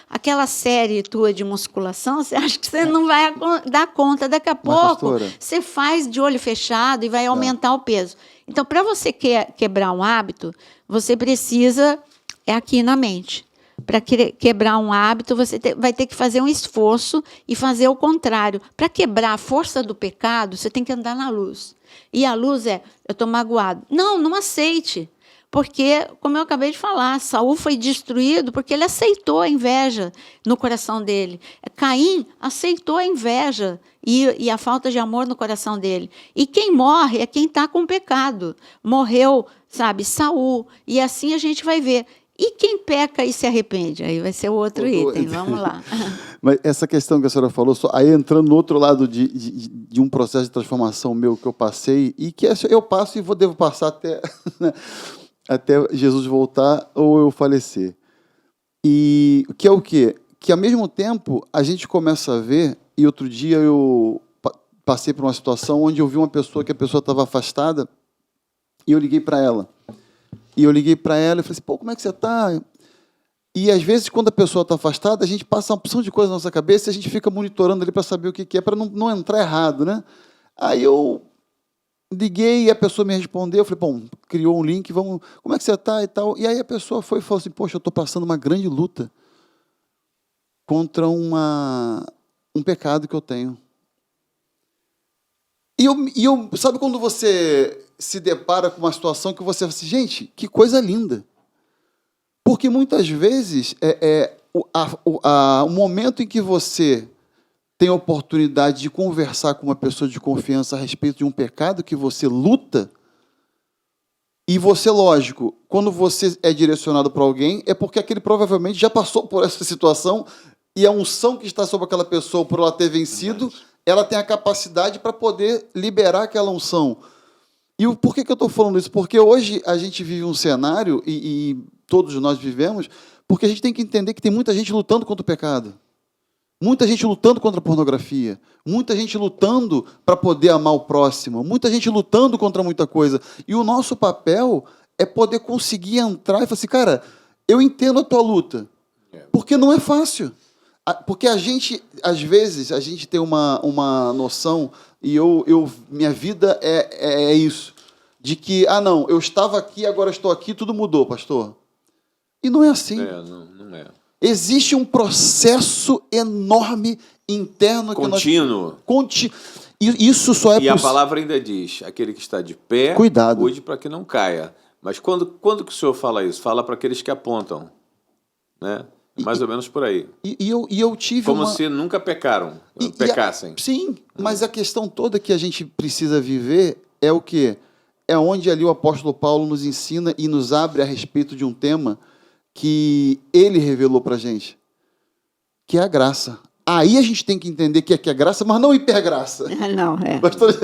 S1: aquela série tua de musculação, você acha que você não vai dar conta. Daqui a pouco, você faz de olho fechado e vai aumentar o peso. Então, para você quebrar um hábito, você precisa, aqui na mente. Para quebrar um hábito, você vai ter que fazer um esforço e fazer o contrário. Para quebrar a força do pecado, você tem que andar na luz. E a luz eu estou magoado. Não aceite. Porque, como eu acabei de falar, Saul foi destruído porque ele aceitou a inveja no coração dele. Caim aceitou a inveja e a falta de amor no coração dele. E quem morre é quem está com pecado. Morreu, Saul. E assim a gente vai ver. E quem peca e se arrepende? Aí vai ser o outro item. Vamos lá.
S3: Mas essa questão que a senhora falou, aí entrando no outro lado de um processo de transformação meu que eu passei, e que eu passo e devo passar até, né, até Jesus voltar ou eu falecer. E que é o quê? Que, ao mesmo tempo, a gente começa a ver, e outro dia eu passei por uma situação onde eu vi uma pessoa que a pessoa estava afastada, e eu liguei para ela. E eu liguei para ela e falei assim, como é que você está? E, às vezes, quando a pessoa está afastada, a gente passa uma opção de coisa na nossa cabeça e a gente fica monitorando ali para saber o que é, para não entrar errado, né? Aí eu liguei e a pessoa me respondeu. Eu falei, criou um link, como é que você está e tal? E aí a pessoa foi e falou assim, poxa, eu estou passando uma grande luta contra um pecado que eu tenho. E eu sabe quando você se depara com uma situação que você fala assim, gente, que coisa linda. Porque muitas vezes o momento em que você tem a oportunidade de conversar com uma pessoa de confiança a respeito de um pecado que você luta, e você, lógico, quando você é direcionado para alguém, é porque aquele provavelmente já passou por essa situação e a unção que está sobre aquela pessoa por ela ter vencido, ela tem a capacidade para poder liberar aquela unção. E por que eu estou falando isso? Porque hoje a gente vive um cenário, e todos nós vivemos, porque a gente tem que entender que tem muita gente lutando contra o pecado. Muita gente lutando contra a pornografia. Muita gente lutando para poder amar o próximo. Muita gente lutando contra muita coisa. E o nosso papel é poder conseguir entrar e falar assim, cara, eu entendo a tua luta. Porque não é fácil. Porque a gente, às vezes, a gente tem uma noção, e minha vida é isso, de que, não, eu estava aqui, agora estou aqui, tudo mudou, pastor. E não é assim.
S2: Não é.
S3: Existe um processo enorme interno
S2: contínuo.
S3: E isso só é
S2: E a palavra ainda diz, aquele que está de pé,
S3: cuidado,
S2: cuide para que não caia. Mas quando que o senhor fala isso? Fala para aqueles que apontam, né? Mais ou menos por aí.
S3: E eu tive
S2: como se nunca pecassem.
S3: Sim, mas a questão toda que a gente precisa viver é o quê? É onde ali o apóstolo Paulo nos ensina e nos abre a respeito de um tema que ele revelou para a gente, que é a graça. Aí a gente tem que entender que é graça, mas não hipergraça.
S1: Não, é.
S3: Pastor...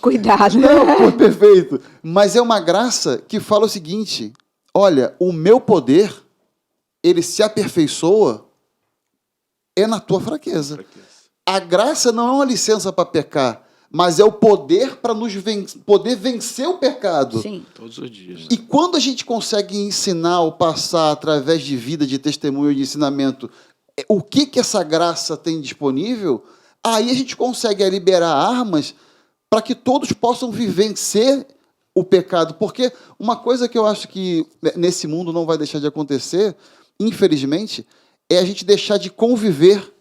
S1: Cuidado.
S3: Não, perfeito. Mas é uma graça que fala o seguinte, olha, o meu poder, ele se aperfeiçoa na tua fraqueza. A graça não é uma licença para pecar, mas é o poder para nos poder vencer o pecado.
S1: Sim.
S4: Todos os dias.
S3: E quando a gente consegue ensinar ou passar através de vida, de testemunho, de ensinamento, o que essa graça tem disponível, aí a gente consegue liberar armas para que todos possam vencer o pecado. Porque uma coisa que eu acho que nesse mundo não vai deixar de acontecer, infelizmente, é a gente deixar de conviver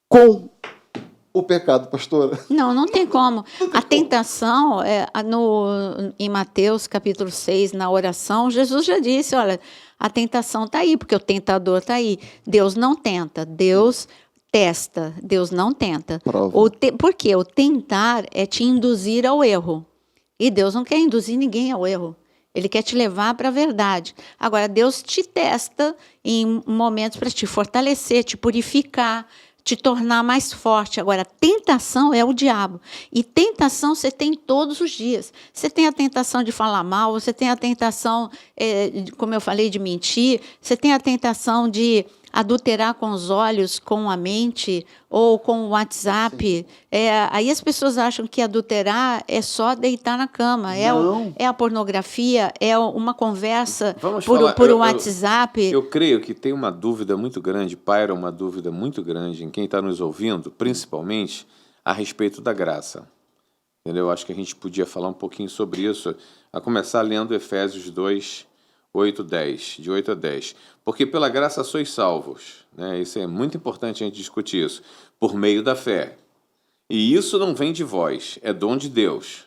S3: com o pecado, pastora.
S1: Não tem como. A tentação, em Mateus capítulo 6, na oração, Jesus já disse, olha, a tentação está aí, porque o tentador está aí. Deus não tenta, Deus testa, Deus não tenta. Porque o tentar é te induzir ao erro. E Deus não quer induzir ninguém ao erro. Ele quer te levar para a verdade. Agora, Deus te testa em momentos para te fortalecer, te purificar, te tornar mais forte. Agora, tentação é o diabo. E tentação você tem todos os dias. Você tem a tentação de falar mal, você tem a tentação, como eu falei, de mentir, você tem a tentação de adulterar com os olhos, com a mente ou com o WhatsApp. Aí as pessoas acham que adulterar é só deitar na cama. É a pornografia, é uma conversa por um WhatsApp.
S2: Eu creio que tem uma dúvida muito grande, paira uma dúvida muito grande em quem está nos ouvindo, principalmente a respeito da graça. Entendeu? Acho que a gente podia falar um pouquinho sobre isso, a começar lendo Efésios 2, 8, 10, de 8 a 10. Porque pela graça sois salvos, né? Isso é muito importante a gente discutir isso, por meio da fé. E isso não vem de vós, é dom de Deus.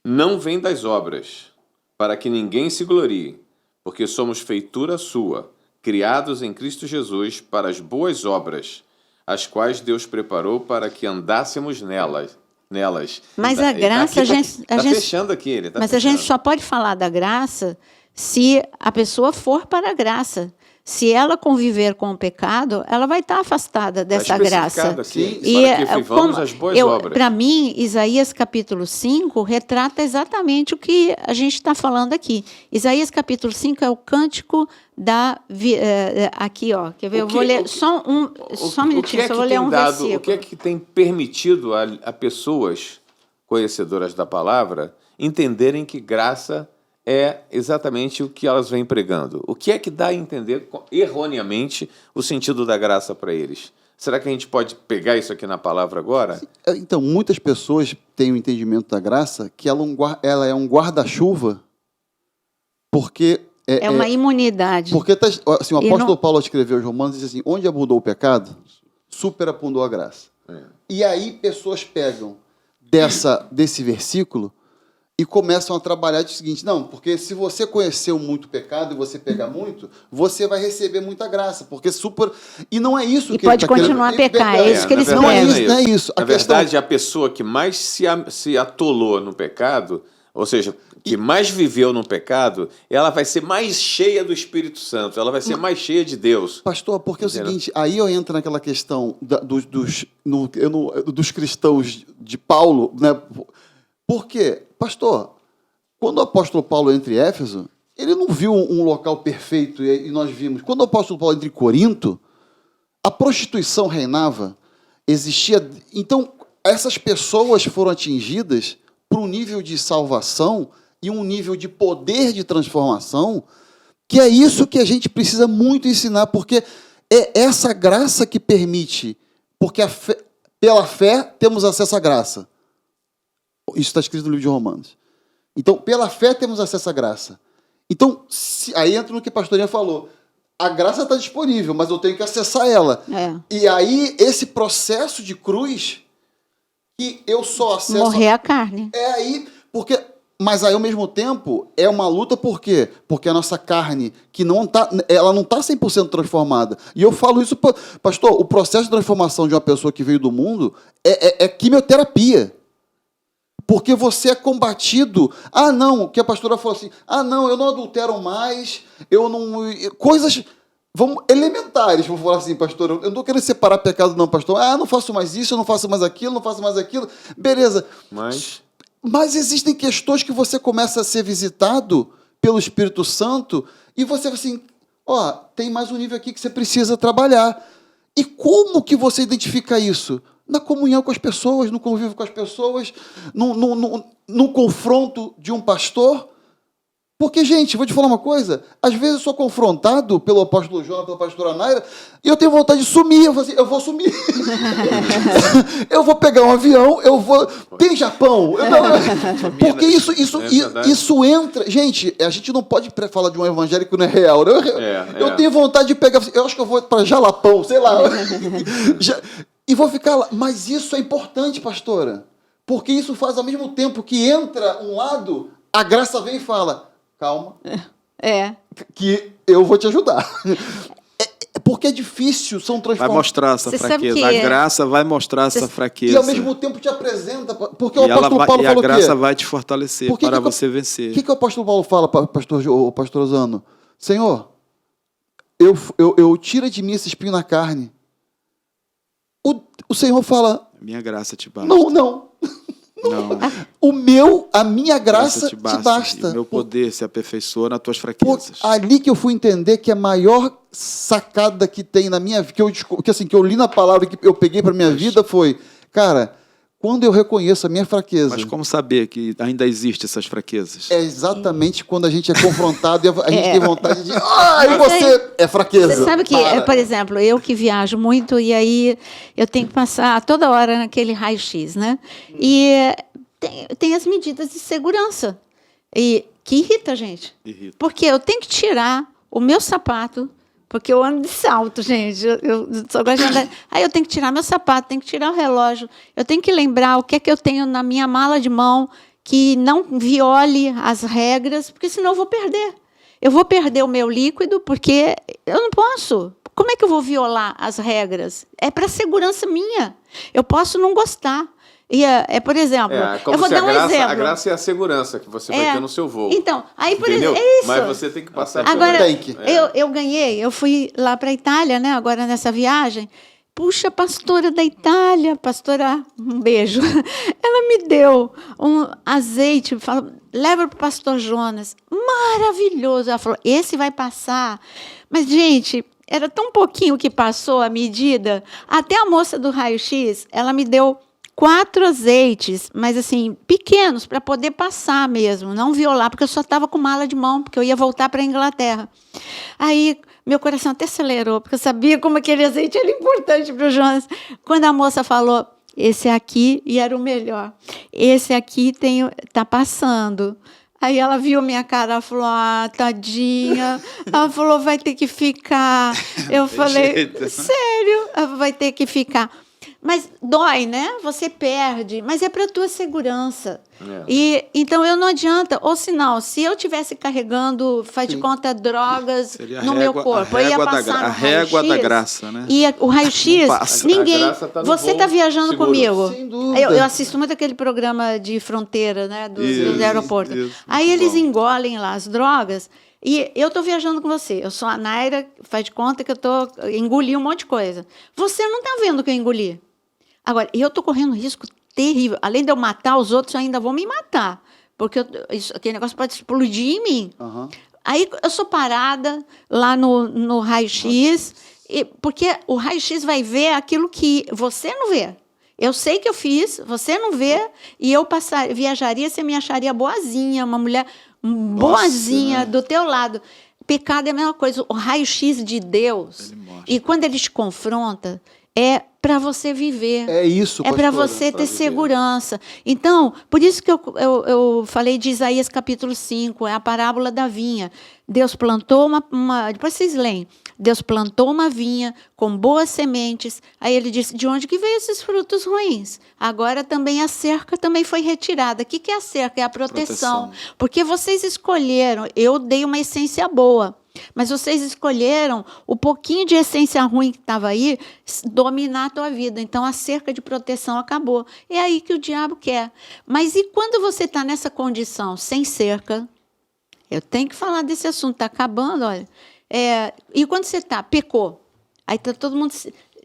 S2: Não vem das obras, para que ninguém se glorie, porque somos feitura sua, criados em Cristo Jesus para as boas obras, as quais Deus preparou para que andássemos nelas.
S1: Mas a graça,
S2: fechando aqui,
S1: mas a gente só pode falar da graça se a pessoa for para a graça. Se ela conviver com o pecado, ela vai estar afastada dessa graça.
S2: Aqui, para que vivamos as boas obras.
S1: Para mim, Isaías capítulo 5 retrata exatamente o que a gente está falando aqui. Isaías capítulo 5 é o cântico da... aqui, ó, quer ver? Eu vou ler só um minutinho, só vou ler um versículo.
S2: O que é que tem permitido a pessoas conhecedoras da palavra entenderem que graça é exatamente o que elas vêm pregando? O que é que dá a entender erroneamente o sentido da graça para eles? Será que a gente pode pegar isso aqui na palavra agora?
S3: Então, muitas pessoas têm o entendimento da graça que ela é um guarda-chuva, porque...
S1: É uma imunidade.
S3: Porque assim, o apóstolo Paulo escreveu aos Romanos e diz assim, onde abundou o pecado, superabundou a graça. E aí pessoas pegam desse versículo e começam a trabalhar do seguinte, não, porque se você conheceu muito pecado e você pegar muito, você vai receber muita graça, porque E não é isso
S1: e
S3: que
S1: pode continuar a pecar, é isso que eles
S3: querem. Não é isso.
S2: Na verdade, a pessoa que mais se atolou no pecado, ou seja, que mais viveu no pecado, ela vai ser mais cheia do Espírito Santo, ela vai ser mais cheia de Deus.
S3: Pastor, porque é o seguinte, aí eu entro naquela questão dos cristãos de Paulo, né? Por quê? Pastor, quando o apóstolo Paulo entra em Éfeso, ele não viu um local perfeito, e nós vimos. Quando o apóstolo Paulo entra em Corinto, a prostituição reinava, existia... Então, essas pessoas foram atingidas por um nível de salvação e um nível de poder de transformação, que é isso que a gente precisa muito ensinar, porque é essa graça que permite, porque pela fé temos acesso à graça. Isso está escrito no livro de Romanos. Então, pela fé temos acesso à graça. Então, aí entra no que a pastorinha falou. A graça está disponível, mas eu tenho que acessar ela. E aí, esse processo de cruz, que eu só acesso...
S1: Morrer a carne.
S3: Mas aí, ao mesmo tempo, é uma luta, por quê? Porque a nossa carne, ela não está 100% transformada. E eu falo isso, pastor, o processo de transformação de uma pessoa que veio do mundo é quimioterapia. Porque você é combatido. Não, que a pastora falou assim, não, eu não adultero mais, eu não... Coisas elementares, vou falar assim, pastor, eu não estou querendo separar pecado não, pastor. Não faço mais isso, eu não faço mais aquilo, não faço mais aquilo. Beleza. Mas existem questões que você começa a ser visitado pelo Espírito Santo e você fala assim, tem mais um nível aqui que você precisa trabalhar. E como que você identifica isso? Na comunhão com as pessoas, no convívio com as pessoas, no confronto de um pastor. Porque, gente, vou te falar uma coisa, às vezes eu sou confrontado pelo apóstolo João, pela pastora Naira, e eu tenho vontade de sumir, eu vou sumir. Eu vou pegar um avião, tem Japão. Porque isso entra... Gente, a gente não pode falar de um evangélico que não é real. Eu tenho vontade de pegar... Eu acho que eu vou para Jalapão, sei lá. E vou ficar lá. Mas isso é importante, pastora. Porque isso faz ao mesmo tempo que entra um lado, a graça vem e fala... Calma. Que eu vou te ajudar. Porque é difícil, são transformações.
S4: Vai mostrar essa fraqueza. A graça vai mostrar essa fraqueza.
S3: E ao mesmo tempo te apresenta. Porque o apóstolo Paulo falou
S4: a graça vai te fortalecer para você vencer.
S3: O que o apóstolo Paulo fala, pastor Zano? Senhor, eu tira de mim esse espinho na carne. O Senhor fala...
S4: Minha graça te basta.
S3: Não. A minha graça te basta.
S4: O meu poder se aperfeiçoa nas tuas fraquezas.
S3: Ali que eu fui entender que a maior sacada que tem na minha vida, que eu li na palavra, que eu peguei para minha vida, foi, cara, quando eu reconheço a minha fraqueza.
S4: Mas como saber que ainda existem essas fraquezas?
S3: É exatamente quando a gente é confrontado e a gente tem vontade de... e você é fraqueza.
S1: Você sabe que, por exemplo, eu que viajo muito e aí eu tenho que passar toda hora naquele raio-x, né? E tem as medidas de segurança. E que irrita a gente. Porque eu tenho que tirar o meu sapato, porque eu ando de salto, gente. Eu só gosto de andar. Aí eu tenho que tirar meu sapato, tenho que tirar o relógio. Eu tenho que lembrar o que é que eu tenho na minha mala de mão que não viole as regras, porque senão eu vou perder. Eu vou perder o meu líquido, porque eu não posso. Como é que eu vou violar as regras? É para segurança minha. Eu posso não gostar. Por exemplo, eu vou dar um exemplo.
S2: A graça é a segurança que você vai ter no seu voo.
S1: Então, aí por exemplo,
S2: é isso. Mas você tem que passar pelo
S1: agora,
S2: tanque.
S1: Eu fui lá para a Itália, né? Agora nessa viagem. Puxa, pastora da Itália, pastora, um beijo. Ela me deu um azeite, falou, leva para o pastor Jonas. Maravilhoso. Ela falou, esse vai passar. Mas, gente, era tão pouquinho que passou a medida. Até a moça do raio-x, ela me deu 4 azeites, mas assim, pequenos, para poder passar mesmo, não violar, porque eu só estava com mala de mão, porque eu ia voltar para a Inglaterra. Aí, meu coração até acelerou, porque eu sabia como aquele azeite era importante para o Jonas. Quando a moça falou, esse aqui, e era o melhor, esse aqui está passando. Aí ela viu minha cara, ela falou, tadinha. Ela falou, vai ter que ficar. Eu falei, sério? Ela vai ter que ficar. Mas dói, né? Você perde, mas é para a tua segurança. Então, eu não adianta. Ou senão, se eu estivesse carregando, faz de conta, drogas no meu corpo, eu ia passar
S4: a régua da graça, né?
S1: E o raio-x, ninguém... Você está viajando
S2: seguro.
S1: Comigo.
S3: Sem dúvida.
S1: Eu assisto muito aquele programa de fronteira, né? Dos aeroportos. Aí eles engolem lá as drogas... E eu estou viajando com você. Eu sou a Naira, faz de conta que eu engoli um monte de coisa. Você não está vendo que eu engoli. Agora, eu estou correndo um risco terrível. Além de eu matar os outros, ainda vão me matar. Porque aquele negócio pode explodir em mim.
S3: Uhum.
S1: Aí eu sou parada lá no raio-x, porque o raio-x vai ver aquilo que você não vê. Eu sei que eu fiz, você não vê, e eu viajaria, você me acharia boazinha, uma mulher boazinha do teu lado. pecado é a mesma coisa, o raio-x de Deus.
S4: Ele mostra.
S1: E quando ele te confronta, é para você viver.
S3: É isso,
S1: É para
S3: pastora.
S1: você
S2: pra
S1: ter
S2: viver.
S1: segurança. Então, por isso que eu falei de Isaías capítulo 5, é a parábola da vinha. Deus plantou depois vocês leem. Deus plantou uma vinha com boas sementes. Aí ele disse, de onde que veio esses frutos ruins? Agora também a cerca também foi retirada. O que é a cerca? É a proteção. Porque vocês escolheram, eu dei uma essência boa. Mas vocês escolheram o pouquinho de essência ruim que estava aí dominar a tua vida. Então, a cerca de proteção acabou. É aí que o diabo quer. Mas e quando você está nessa condição, sem cerca? Eu tenho que falar desse assunto, está acabando, olha. E quando você pecou, aí tá todo mundo,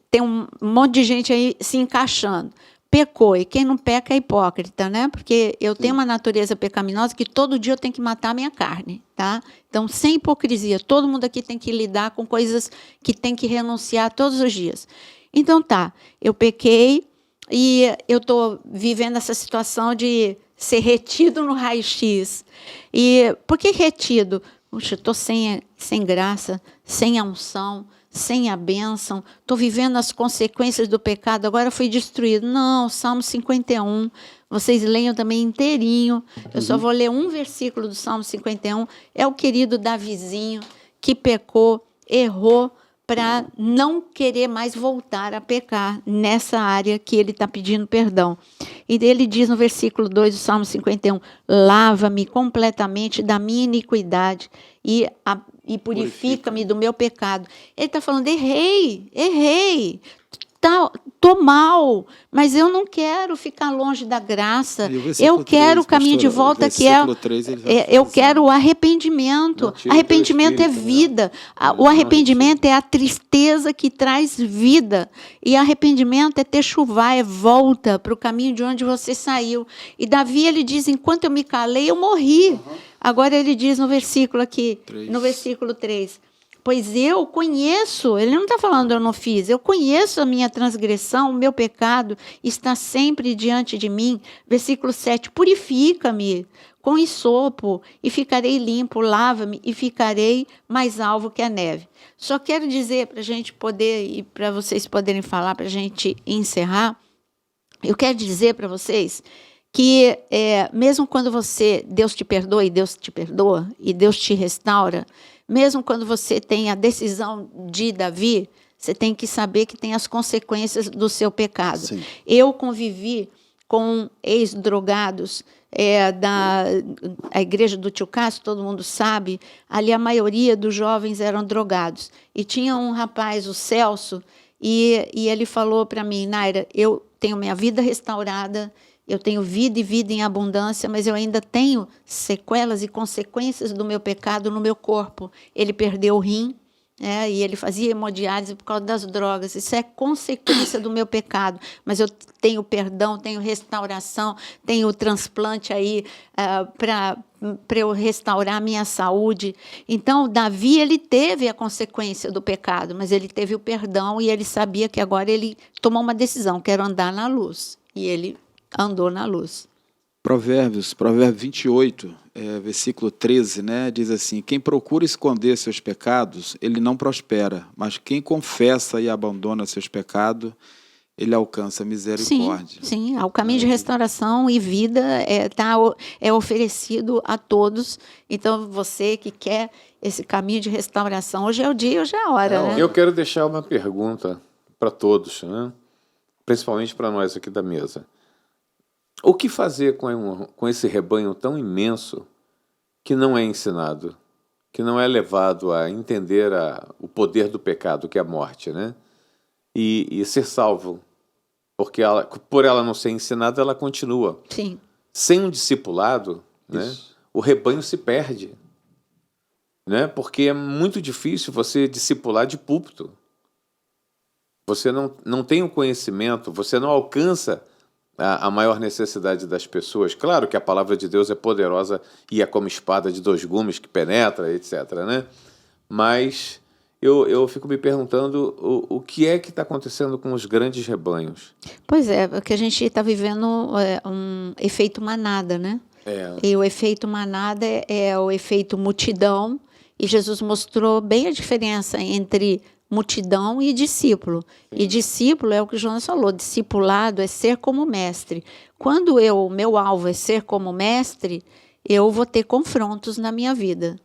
S1: tem um monte de gente aí se encaixando. Pecou, e quem não peca é hipócrita, né? Porque eu tenho uma natureza pecaminosa que todo dia eu tenho que matar a minha carne, tá? Então, sem hipocrisia, todo mundo aqui tem que lidar com coisas que tem que renunciar todos os dias. Então, eu pequei e eu estou vivendo essa situação de ser retido no raio-x. E por que retido? Puxa, estou sem graça, sem a unção, sem a bênção, estou vivendo as consequências do pecado, agora fui destruído. Não, Salmo 51, vocês leiam também inteirinho, eu só vou ler um versículo do Salmo 51, é o querido Davizinho que pecou, errou, para não querer mais voltar a pecar nessa área que ele está pedindo perdão. E ele diz no versículo 2 do Salmo 51, lava-me completamente da minha iniquidade e purifica-me do meu pecado. Ele está falando, errei, estou mal, mas eu não quero ficar longe da graça. Eu quero o caminho de volta, que é... eu quero o arrependimento. Arrependimento é vida. O arrependimento é a tristeza que traz vida. E arrependimento é techuvá, é volta para o caminho de onde você saiu. E Davi, ele diz, enquanto eu me calei, eu morri. Agora ele diz no versículo aqui, no versículo 3... Pois eu conheço, ele não está falando eu não fiz, eu conheço a minha transgressão, o meu pecado está sempre diante de mim. Versículo 7, purifica-me com hisopo e ficarei limpo, lava-me e ficarei mais alvo que a neve. Só quero dizer para a gente poder, e para vocês poderem falar, para a gente encerrar, eu quero dizer para vocês que mesmo quando Deus te perdoa e Deus te perdoa, e Deus te restaura, mesmo quando você tem a decisão de Davi, você tem que saber que tem as consequências do seu pecado.
S3: Sim.
S1: Eu convivi com ex-drogados da igreja do Tio Cássio, todo mundo sabe, ali a maioria dos jovens eram drogados. E tinha um rapaz, o Celso, e ele falou para mim, Naira, eu tenho minha vida restaurada, eu tenho vida e vida em abundância, mas eu ainda tenho sequelas e consequências do meu pecado no meu corpo. Ele perdeu o rim, e ele fazia hemodiálise por causa das drogas. Isso é consequência do meu pecado. Mas eu tenho perdão, tenho restauração, tenho o transplante aí para eu restaurar a minha saúde. Então, Davi, ele teve a consequência do pecado, mas ele teve o perdão e ele sabia que agora ele tomou uma decisão, quero andar na luz. E ele andou na luz.
S4: Provérbio 28, versículo 13, né, diz assim, quem procura esconder seus pecados, ele não prospera, mas quem confessa e abandona seus pecados, ele alcança misericórdia.
S1: Sim, o caminho de restauração e vida é oferecido a todos. Então, você que quer esse caminho de restauração, hoje é o dia, hoje é a hora. Né?
S2: Eu quero deixar uma pergunta para todos, né? Principalmente para nós aqui da mesa. O que fazer com esse rebanho tão imenso que não é ensinado, que não é levado a entender o poder do pecado, que é a morte, né? E ser salvo? Porque por ela não ser ensinada, ela continua.
S1: Sim.
S2: Sem um discipulado, né, o rebanho se perde. Né? Porque é muito difícil você discipular de púlpito. Você não tem o conhecimento, você não alcança a maior necessidade das pessoas. Claro que a palavra de Deus é poderosa e é como espada de 2 gumes que penetra, etc. Né? Mas eu fico me perguntando o que é que está acontecendo com os grandes rebanhos.
S1: Pois é, porque a gente está vivendo um efeito manada, né? E o efeito manada é o efeito multidão, E Jesus mostrou bem a diferença entre multidão e discípulo. E discípulo é o que o Jonas falou, discipulado é ser como mestre. Quando meu alvo é ser como mestre, eu vou ter confrontos na minha vida.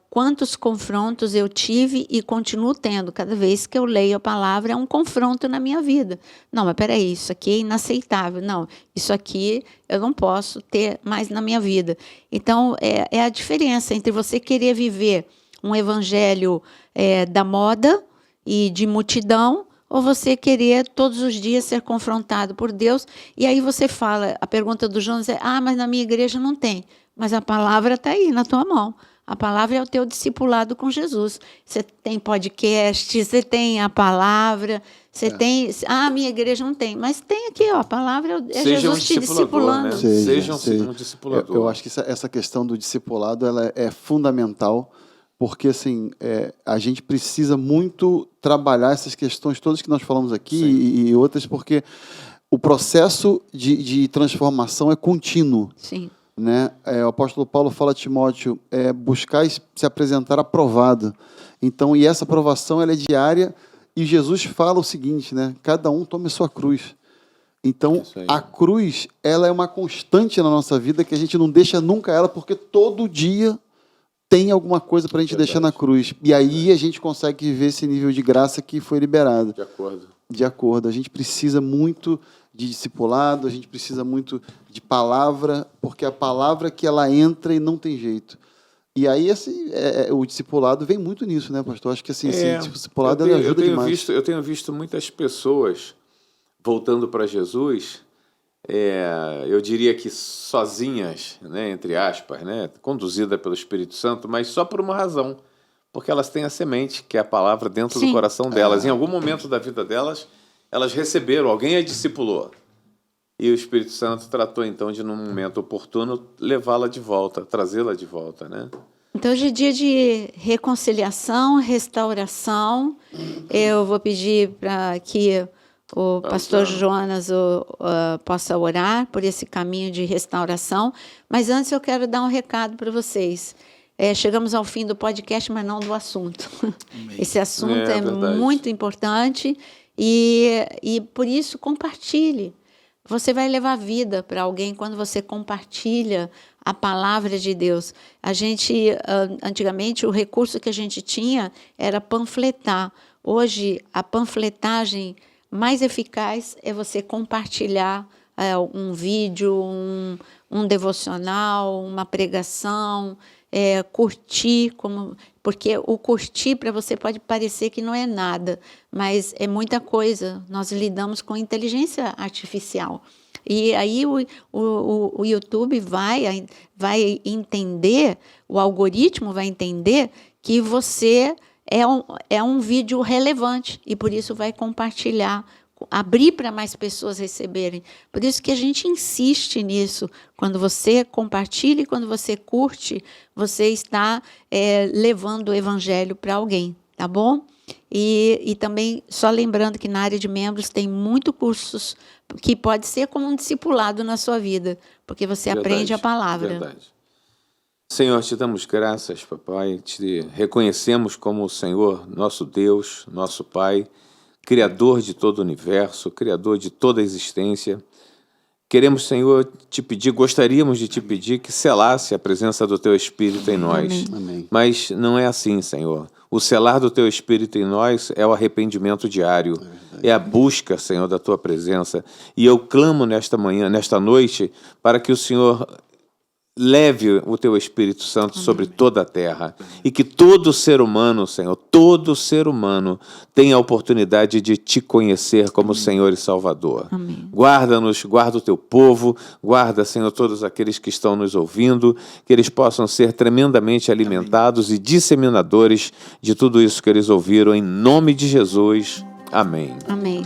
S1: Quantos confrontos eu tive e continuo tendo. Cada vez que eu leio a palavra, é um confronto na minha vida. Não, mas peraí, isso aqui é inaceitável. Não, isso aqui eu não posso ter mais na minha vida. Então, é a diferença entre você querer viver um evangelho da moda e de multidão, ou você querer todos os dias ser confrontado por Deus. E aí você fala, a pergunta do Jonas é, mas na minha igreja não tem. Mas a palavra está aí, na tua mão. A palavra é o teu discipulado com Jesus. Você tem podcast, você tem a palavra, você tem... minha igreja não tem. Mas tem aqui, a palavra é Jesus te discipulando.
S2: Né? Seja um discipulador.
S3: Eu acho que essa questão do discipulado ela é fundamental, porque assim, a gente precisa muito trabalhar essas questões todas que nós falamos aqui e outras, porque o processo de transformação é contínuo.
S1: Sim.
S3: Né? O apóstolo Paulo fala a Timóteo, buscar se apresentar aprovado. Então, e essa aprovação ela é diária, e Jesus fala o seguinte, né? Cada um tome a sua cruz. Então, a cruz ela é uma constante na nossa vida, que a gente não deixa nunca ela, porque todo dia tem alguma coisa para a gente deixar na cruz. E aí a gente consegue viver esse nível de graça que foi liberado. De acordo. A gente precisa muito de discipulado, a gente precisa muito de palavra, porque a palavra que ela entra e não tem jeito. E aí assim, o discipulado vem muito nisso, né, pastor? Acho que assim, o discipulado ajuda demais.
S2: Eu tenho visto muitas pessoas voltando para Jesus, eu diria que sozinhas, né, entre aspas, né, conduzida pelo Espírito Santo, mas só por uma razão, porque elas têm a semente, que é a palavra, dentro do coração delas. Em algum momento da vida delas, elas receberam, alguém a discipulou. E o Espírito Santo tratou, então, de, num momento oportuno, levá-la de volta, trazê-la de volta, né?
S1: Então, hoje é dia de reconciliação, restauração. Eu vou pedir para que o pastor Jonas possa orar por esse caminho de restauração. Mas antes eu quero dar um recado para vocês. Chegamos ao fim do podcast, mas não do assunto. Esse assunto é muito importante e por isso compartilhe. Você vai levar vida para alguém quando você compartilha a palavra de Deus. A gente, antigamente, o recurso que a gente tinha era panfletar. Hoje, a panfletagem mais eficaz é você compartilhar um vídeo, um devocional, uma pregação, curtir, porque o curtir para você pode parecer que não é nada, mas é muita coisa. Nós lidamos com inteligência artificial. E aí o YouTube vai entender, o algoritmo vai entender que você é um vídeo relevante e por isso vai compartilhar, abrir para mais pessoas receberem. Por isso que a gente insiste nisso. Quando você compartilha e quando você curte, você está levando o evangelho para alguém, tá bom? E também, só lembrando que na área de membros tem muitos cursos que pode ser como um discipulado na sua vida, porque você aprende a palavra.
S2: Verdade. Senhor, te damos graças, papai, te reconhecemos como o Senhor, nosso Deus, nosso Pai, Criador de todo o universo, Criador de toda a existência. Queremos, Senhor, gostaríamos de te pedir que selasse a presença do Teu Espírito em nós.
S3: Amém.
S2: Mas não é assim, Senhor. O selar do Teu Espírito em nós é o arrependimento diário, é a busca, Senhor, da Tua presença. E eu clamo nesta manhã, nesta noite, para que o Senhor leve o Teu Espírito Santo sobre toda a terra e que todo ser humano, Senhor, todo ser humano tenha a oportunidade de Te conhecer como Senhor e Salvador.
S1: Amém.
S2: Guarda-nos, guarda o Teu povo, guarda, Senhor, todos aqueles que estão nos ouvindo, que eles possam ser tremendamente alimentados e disseminadores de tudo isso que eles ouviram, em nome de Jesus. Amém.
S1: Amém.